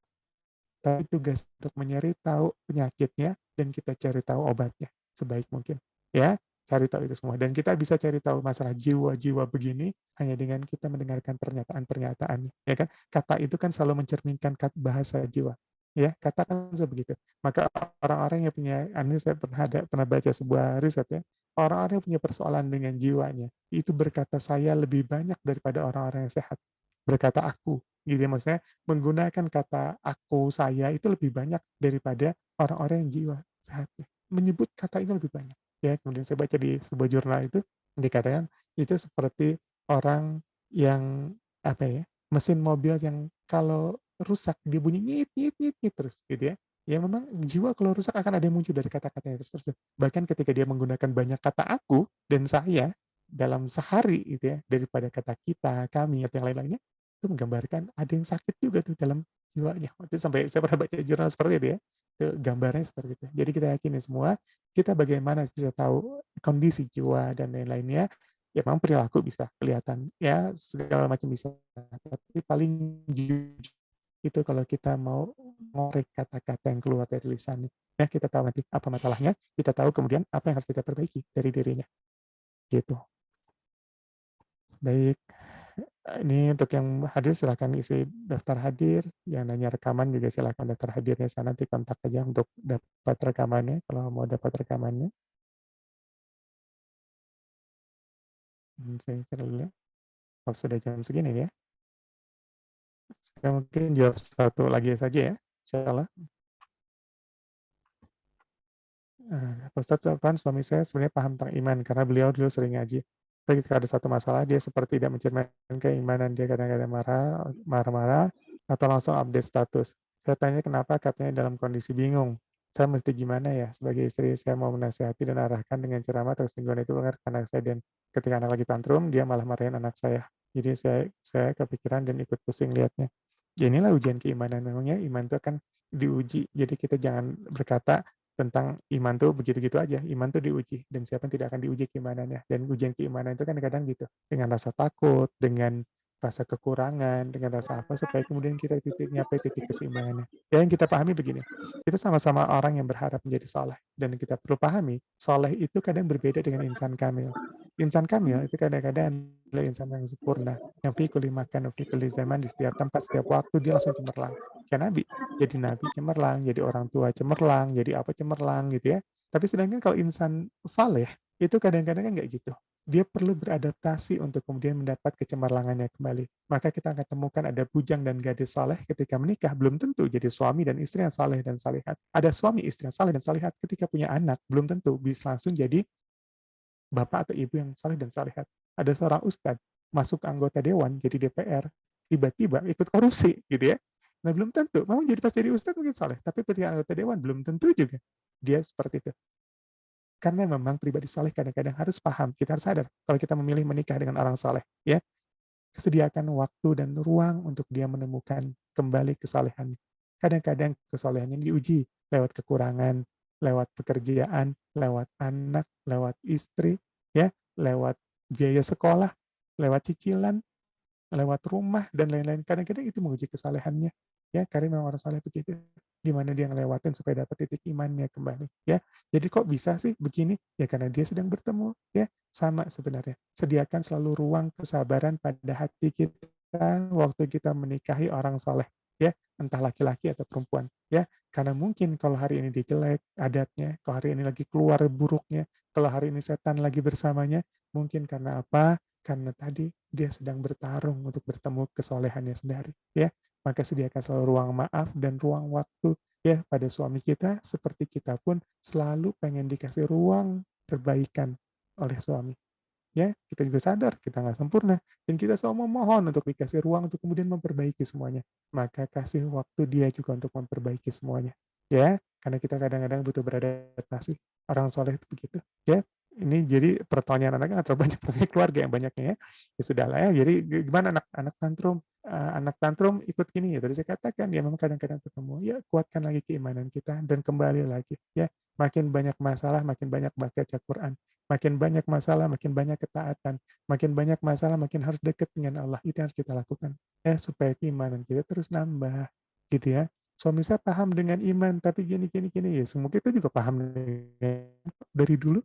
Speaker 1: Tapi tugas untuk mencari tahu penyakitnya dan kita cari tahu obatnya sebaik mungkin. Ya, cari tahu itu semua. Dan kita bisa cari tahu masalah jiwa-jiwa begini hanya dengan kita mendengarkan pernyataan-pernyataannya. Ya kan? Kata itu kan selalu mencerminkan bahasa jiwa. Ya, kata kan begitu. Maka orang-orang yang punya, ini saya pernah baca sebuah riset ya, orang-orang yang punya persoalan dengan jiwanya, itu berkata saya lebih banyak daripada orang-orang yang sehat. Berkata aku, gitu ya, maksudnya menggunakan kata aku, saya itu lebih banyak daripada orang-orang yang jiwa sehatnya. Menyebut kata itu lebih banyak. Ya, kemudian saya baca di sebuah jurnal itu dikatakan itu seperti orang yang apa ya, mesin mobil yang kalau rusak dia bunyi nyit nyit nyit nyit terus gitu ya. Ya memang jiwa kalau rusak akan ada yang muncul dari kata-katanya terus terus. Bahkan ketika dia menggunakan banyak kata aku dan saya dalam sehari gitu ya daripada kata kita, kami atau yang lain-lainnya itu menggambarkan ada yang sakit juga tuh dalam jiwanya. Waktu itu sampai saya pernah baca jurnal seperti itu ya. Itu gambarnya seperti itu. Jadi kita yakini semua kita bagaimana bisa tahu kondisi jiwa dan lain-lainnya. Ya memang perilaku bisa kelihatan ya segala macam bisa. Tapi paling jujur itu kalau kita mau ngorek kata-kata yang keluar dari lisannya. Ya kita tahu nanti apa masalahnya, kita tahu kemudian apa yang harus kita perbaiki dari dirinya. Gitu. Baik. Ini untuk yang hadir silahkan isi daftar hadir. Yang nanya rekaman juga silahkan daftar hadirnya sana nanti kontak aja untuk dapat rekamannya kalau mau dapat rekamannya. Saya kira dulu ya. Kalau sudah jam segini ya. Saya mungkin jawab satu lagi saja ya. Insyaallah. Pak Ustadz, apaan suami saya sebenarnya paham tentang iman karena beliau dulu sering ngaji. Tapi ketika ada satu masalah, dia seperti tidak mencerminkan keimanan. Dia kadang-kadang marah-marah, atau langsung update status. Saya tanya kenapa, katanya dalam kondisi bingung. Saya mesti gimana ya? Sebagai istri, saya mau menasihati dan arahkan dengan ceramah atau singgungan itu ke anak saya. Dan ketika anak lagi tantrum, dia malah marahin anak saya. Jadi saya kepikiran dan ikut pusing lihatnya. Ya inilah ujian keimanan. Memangnya iman itu akan diuji. Jadi kita jangan berkata, tentang iman tuh begitu-gitu aja. Iman tuh diuji dan siapa yang tidak akan diuji keimanannya. Dan ujian keimanan itu kan kadang gitu. Dengan rasa takut, dengan rasa kekurangan, dengan rasa apa supaya kemudian kita nyampe titik keseimbangannya. Ya yang kita pahami begini. Kita sama-sama orang yang berharap menjadi soleh dan kita perlu pahami soleh itu kadang berbeda dengan insan kamil. Insan kamil itu kadang-kadang adalah insan yang sempurna, yang fi kulli makan, fi kulli zaman, di setiap tempat, setiap waktu dia langsung cemerlang. Kayak Nabi, jadi nabi cemerlang, jadi orang tua cemerlang, jadi apa cemerlang gitu ya. Tapi sedangkan kalau insan saleh itu kadang-kadang kan nggak gitu. Dia perlu beradaptasi untuk kemudian mendapat kecemerlangannya kembali. Maka kita akan temukan ada bujang dan gadis saleh ketika menikah belum tentu jadi suami dan istri yang saleh dan salihat. Ada suami istri yang saleh dan salihat ketika punya anak belum tentu bisa langsung jadi bapak atau ibu yang saleh dan salihat. Ada seorang ustadz masuk anggota dewan jadi DPR tiba-tiba ikut korupsi gitu ya. Nah belum tentu, memang jadi pas jadi ustadz mungkin saleh, tapi ketika anggota dewan belum tentu juga dia seperti itu. Karena memang pribadi saleh kadang-kadang harus paham, kita harus sadar kalau kita memilih menikah dengan orang saleh, ya sediakan waktu dan ruang untuk dia menemukan kembali kesalehannya. Kadang-kadang kesalehannya diuji lewat kekurangan, lewat pekerjaan, lewat anak, lewat istri, ya, lewat biaya sekolah, lewat cicilan, lewat rumah dan lain-lain. Kadang-kadang itu menguji kesalehannya, ya, karena memang orang saleh begitu. Gimana dia ngelewatin supaya dapat titik imannya kembali, ya. Jadi kok bisa sih begini? Ya karena dia sedang bertemu, ya. Sama sebenarnya. Sediakan selalu ruang kesabaran pada hati kita waktu kita menikahi orang soleh, ya, entah laki-laki atau perempuan, ya. Karena mungkin kalau hari ini dia jelek adatnya, kalau hari ini lagi keluar buruknya, kalau hari ini setan lagi bersamanya, mungkin karena apa? Karena tadi dia sedang bertarung untuk bertemu kesolehannya sendiri, ya. Maka sediakan selalu ruang maaf dan ruang waktu, ya, pada suami kita, seperti kita pun selalu pengen dikasih ruang perbaikan oleh suami. Ya, kita juga sadar kita nggak sempurna dan kita selalu memohon untuk dikasih ruang untuk kemudian memperbaiki semuanya. Maka kasih waktu dia juga untuk memperbaiki semuanya. Ya, karena kita kadang-kadang butuh beradaptasi. Orang soleh itu begitu. Ya, ini jadi pertanyaan anaknya atau banyak pertanyaan keluarga yang banyaknya ya. Ya sudahlah ya. Jadi gimana anak tantrum? Anak tantrum ikut gini ya. Tadi saya katakan ya memang kadang-kadang ketemu. Ya kuatkan lagi keimanan kita dan kembali lagi. Ya, makin banyak masalah, makin banyak baca Quran. Makin banyak masalah, makin banyak ketaatan. Makin banyak masalah, makin harus dekat dengan Allah. Itu yang harus kita lakukan. Ya, supaya keimanan kita terus nambah. Gitu ya. Suami saya paham dengan iman, tapi gini, gini, gini. Ya, semua kita juga paham dari dulu.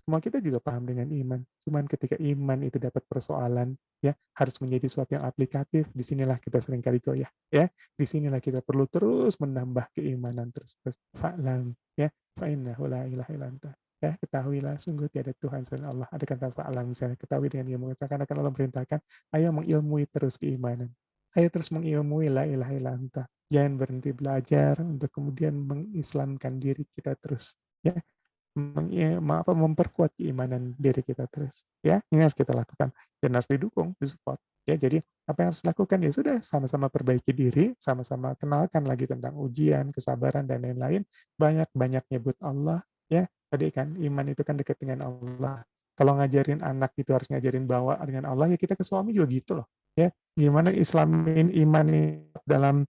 Speaker 1: Semua kita juga paham dengan iman. Cuman ketika iman itu dapat persoalan, ya harus menjadi sesuatu yang aplikatif. Disinilah kita seringkali goyah. Ya, disinilah kita perlu terus menambah keimanan terus. Fa'lam, ya, fa'innahu la ilaha illa anta. Ya, ketahuilah sungguh tiada Tuhan selain Allah. Ada kata fa'lam misalnya, ketahui dengan ilmu. Seakan-akan Allah merintahkan, ayo mengilmui terus keimanan. Ayo terus mengilmui la ilaha illa anta. Jangan berhenti belajar untuk kemudian mengislamkan diri kita terus. Ya, memperkuat keimanan diri kita terus. Ya, ini harus kita lakukan dan harus didukung, disupport. Ya, jadi apa yang harus dilakukan ya sudah sama-sama perbaiki diri, sama-sama kenalkan lagi tentang ujian, kesabaran dan lain-lain. Banyak-banyak nyebut Allah. Ya, tadi kan iman itu kan dekat dengan Allah. Kalau ngajarin anak itu harus ngajarin bawa dengan Allah, ya kita ke suami juga gitu loh. Ya, gimana islamin iman dalam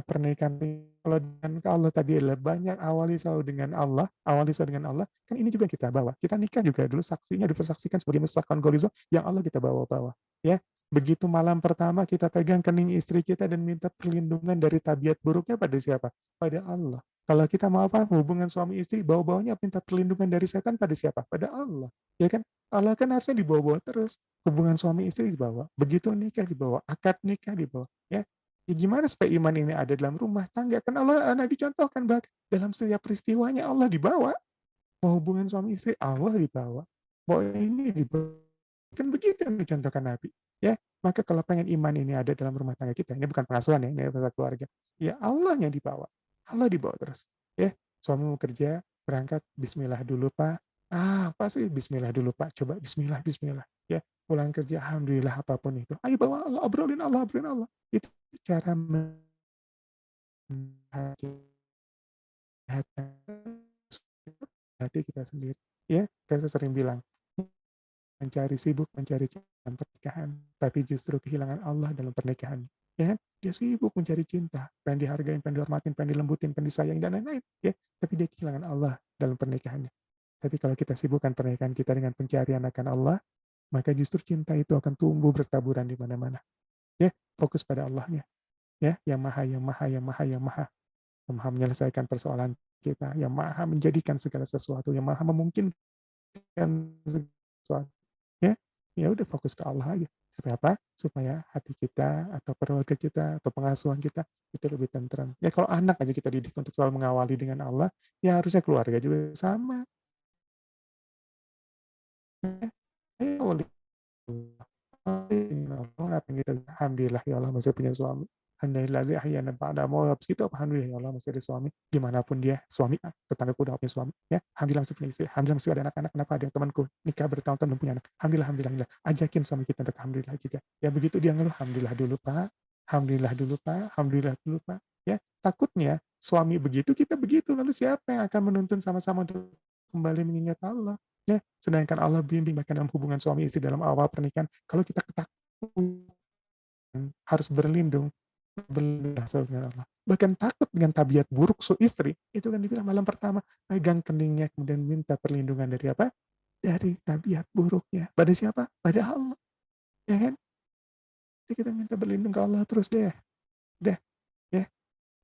Speaker 1: pernikahan kalau dengan Allah tadi adalah banyak awali selalu dengan Allah, awali selalu dengan Allah, kan ini juga kita bawa. Kita nikah juga dulu saksinya dipersaksikan sebagai misalkan golizo yang Allah kita bawa-bawa. Ya, begitu malam pertama kita pegang kening istri kita dan minta perlindungan dari tabiat buruknya pada siapa? Pada Allah. Kalau kita mau apa? Hubungan suami istri, bawa-bawanya minta perlindungan dari setan pada siapa? Pada Allah. Ya kan? Allah kan harusnya dibawa-bawa terus. Hubungan suami istri dibawa. Begitu nikah dibawa. Akad nikah dibawa. Ya, ya gimana supaya iman ini ada dalam rumah tangga? Kan Allah Nabi contohkan bahkan dalam setiap peristiwanya Allah dibawa. Mau hubungan suami istri Allah dibawa. Mau ini dibawa. Kan begitu yang dicontohkan Nabi. Ya, maka kalau pengen iman ini ada dalam rumah tangga kita, ini bukan pengasuhan ya, ini bahasa keluarga. Ya Allah yang dibawa. Allah dibawa terus. Ya, suami mau kerja, berangkat, Bismillah dulu Pak. Apa sih Bismillah dulu Pak? Coba Bismillah, Bismillah. Ya, pulang kerja, Alhamdulillah apapun itu. Ayo bawa Allah, obrolin Allah, obrolin Allah. Itu cara hati kita sendiri. Ya, saya sering bilang, sibuk mencari cinta pernikahan, tapi justru kehilangan Allah dalam pernikahan. Ya kan? Dia sibuk mencari cinta, pengen dihargain, pengen dihormatin, pengen dilembutin, pengen disayang dan lain-lain. Ya, tapi dia kehilangan Allah dalam pernikahannya. Tapi kalau kita sibukkan pernikahan kita dengan pencarian akan Allah, maka justru cinta itu akan tumbuh bertaburan di mana-mana. Ya, fokus pada Allahnya. Ya, yang maha, yang maha, yang maha, yang maha. Yang maha menyelesaikan persoalan kita, yang maha menjadikan segala sesuatu, yang maha memungkinkan sesuatu. Ya, ya udah fokus ke Allah aja. Supaya apa? Supaya hati kita atau keluarga kita atau pengasuhan kita itu lebih tentram. Ya kalau anak aja kita didik untuk selalu mengawali dengan Allah, ya harusnya keluarga juga sama. Ya, alhamdulillah ya Allah masih punya suami. Alhamdulillah ahyana ba'da maut. Habis itu alhamdulillah ya Allah masih ada suami. Gimana pun dia suami, tetanggaku udah punya suami. Ya, alhamdulillah masih punya istri. Alhamdulillah masih ada anak-anak. Kenapa ada yang temanku nikah bertahun-tahun belum punya anak? Alhamdulillah, alhamdulillah, alhamdulillah. Ajakin suami kita untuk alhamdulillah juga. Ya begitu dia ngeluh, alhamdulillah dulu Pak. Alhamdulillah dulu Pak. Alhamdulillah dulu Pak. Ya, takutnya suami begitu kita begitu. Lalu siapa yang akan menuntun sama-sama untuk kembali mengingat Allah? Ya, sedangkan Allah bimbing bahkan dalam hubungan suami istri dalam awal pernikahan, kalau kita ketakutan harus berlindung dengan Allah. Bahkan takut dengan tabiat buruk istri, itu kan dibilang malam pertama, pegang keningnya kemudian minta perlindungan dari apa? Dari tabiat buruknya. Pada siapa? Pada Allah. Ya kan? Jadi kita minta berlindung ke Allah terus deh. Udah, ya.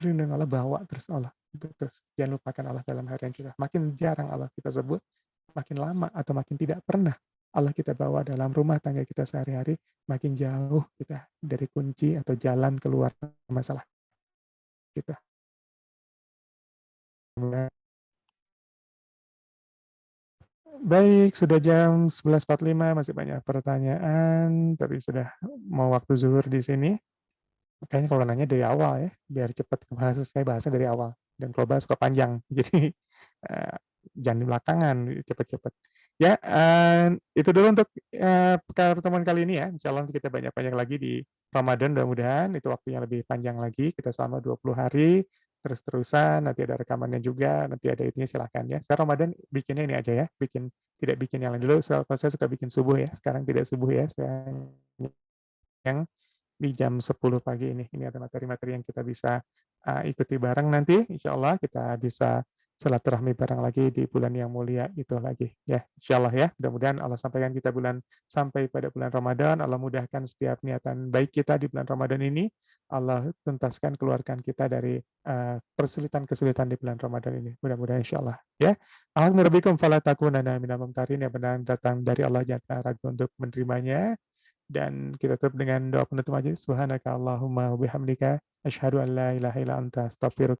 Speaker 1: Berlindung Allah, bawa terus Allah. Terus jangan lupakan Allah dalam harian kita. Makin jarang Allah kita sebut, makin lama atau makin tidak pernah Allah kita bawa dalam rumah tangga kita sehari-hari, makin jauh kita dari kunci atau jalan keluar masalah kita. Baik, sudah jam 11.45, masih banyak pertanyaan, tapi sudah mau waktu zuhur di sini. Kayaknya kalau nanya dari awal ya, biar cepat bahasa saya bahasnya dari awal. Dan kalau bahas suka panjang, jadi jangan di belakangan, cepet-cepet. Ya, itu dulu untuk pertemuan kali ini ya. Insya Allah kita banyak-banyak lagi di Ramadan, mudah-mudahan itu waktunya lebih panjang lagi. Kita selama 20 hari, terus-terusan, nanti ada rekamannya juga, nanti ada itunya silahkan ya. Sekarang Ramadan bikinnya ini aja ya, tidak bikin yang lain dulu. Kalau saya suka bikin subuh ya, sekarang tidak subuh ya. Yang di jam 10 pagi ini. Ini ada materi-materi yang kita bisa ikuti bareng nanti. Insya Allah kita bisa silaturahmi bareng lagi di bulan yang mulia itu lagi. Ya, insya Allah ya. Mudah-mudahan Allah sampaikan kita sampai pada bulan Ramadan. Allah mudahkan setiap niatan baik kita di bulan Ramadan ini. Allah tuntaskan, keluarkan kita dari kesulitan-kesulitan di bulan Ramadan ini. Mudah-mudahan insya Allah. Ya. Alhamdulillah, fala takunanna minal mumtarin, yang benar datang dari Allah, jangan ragu untuk menerimanya. Dan kita tutup dengan doa penutup majelis. Subhanaka Allahumma wa bihamdika asyhadu an la ilaha illa anta astaghfiruka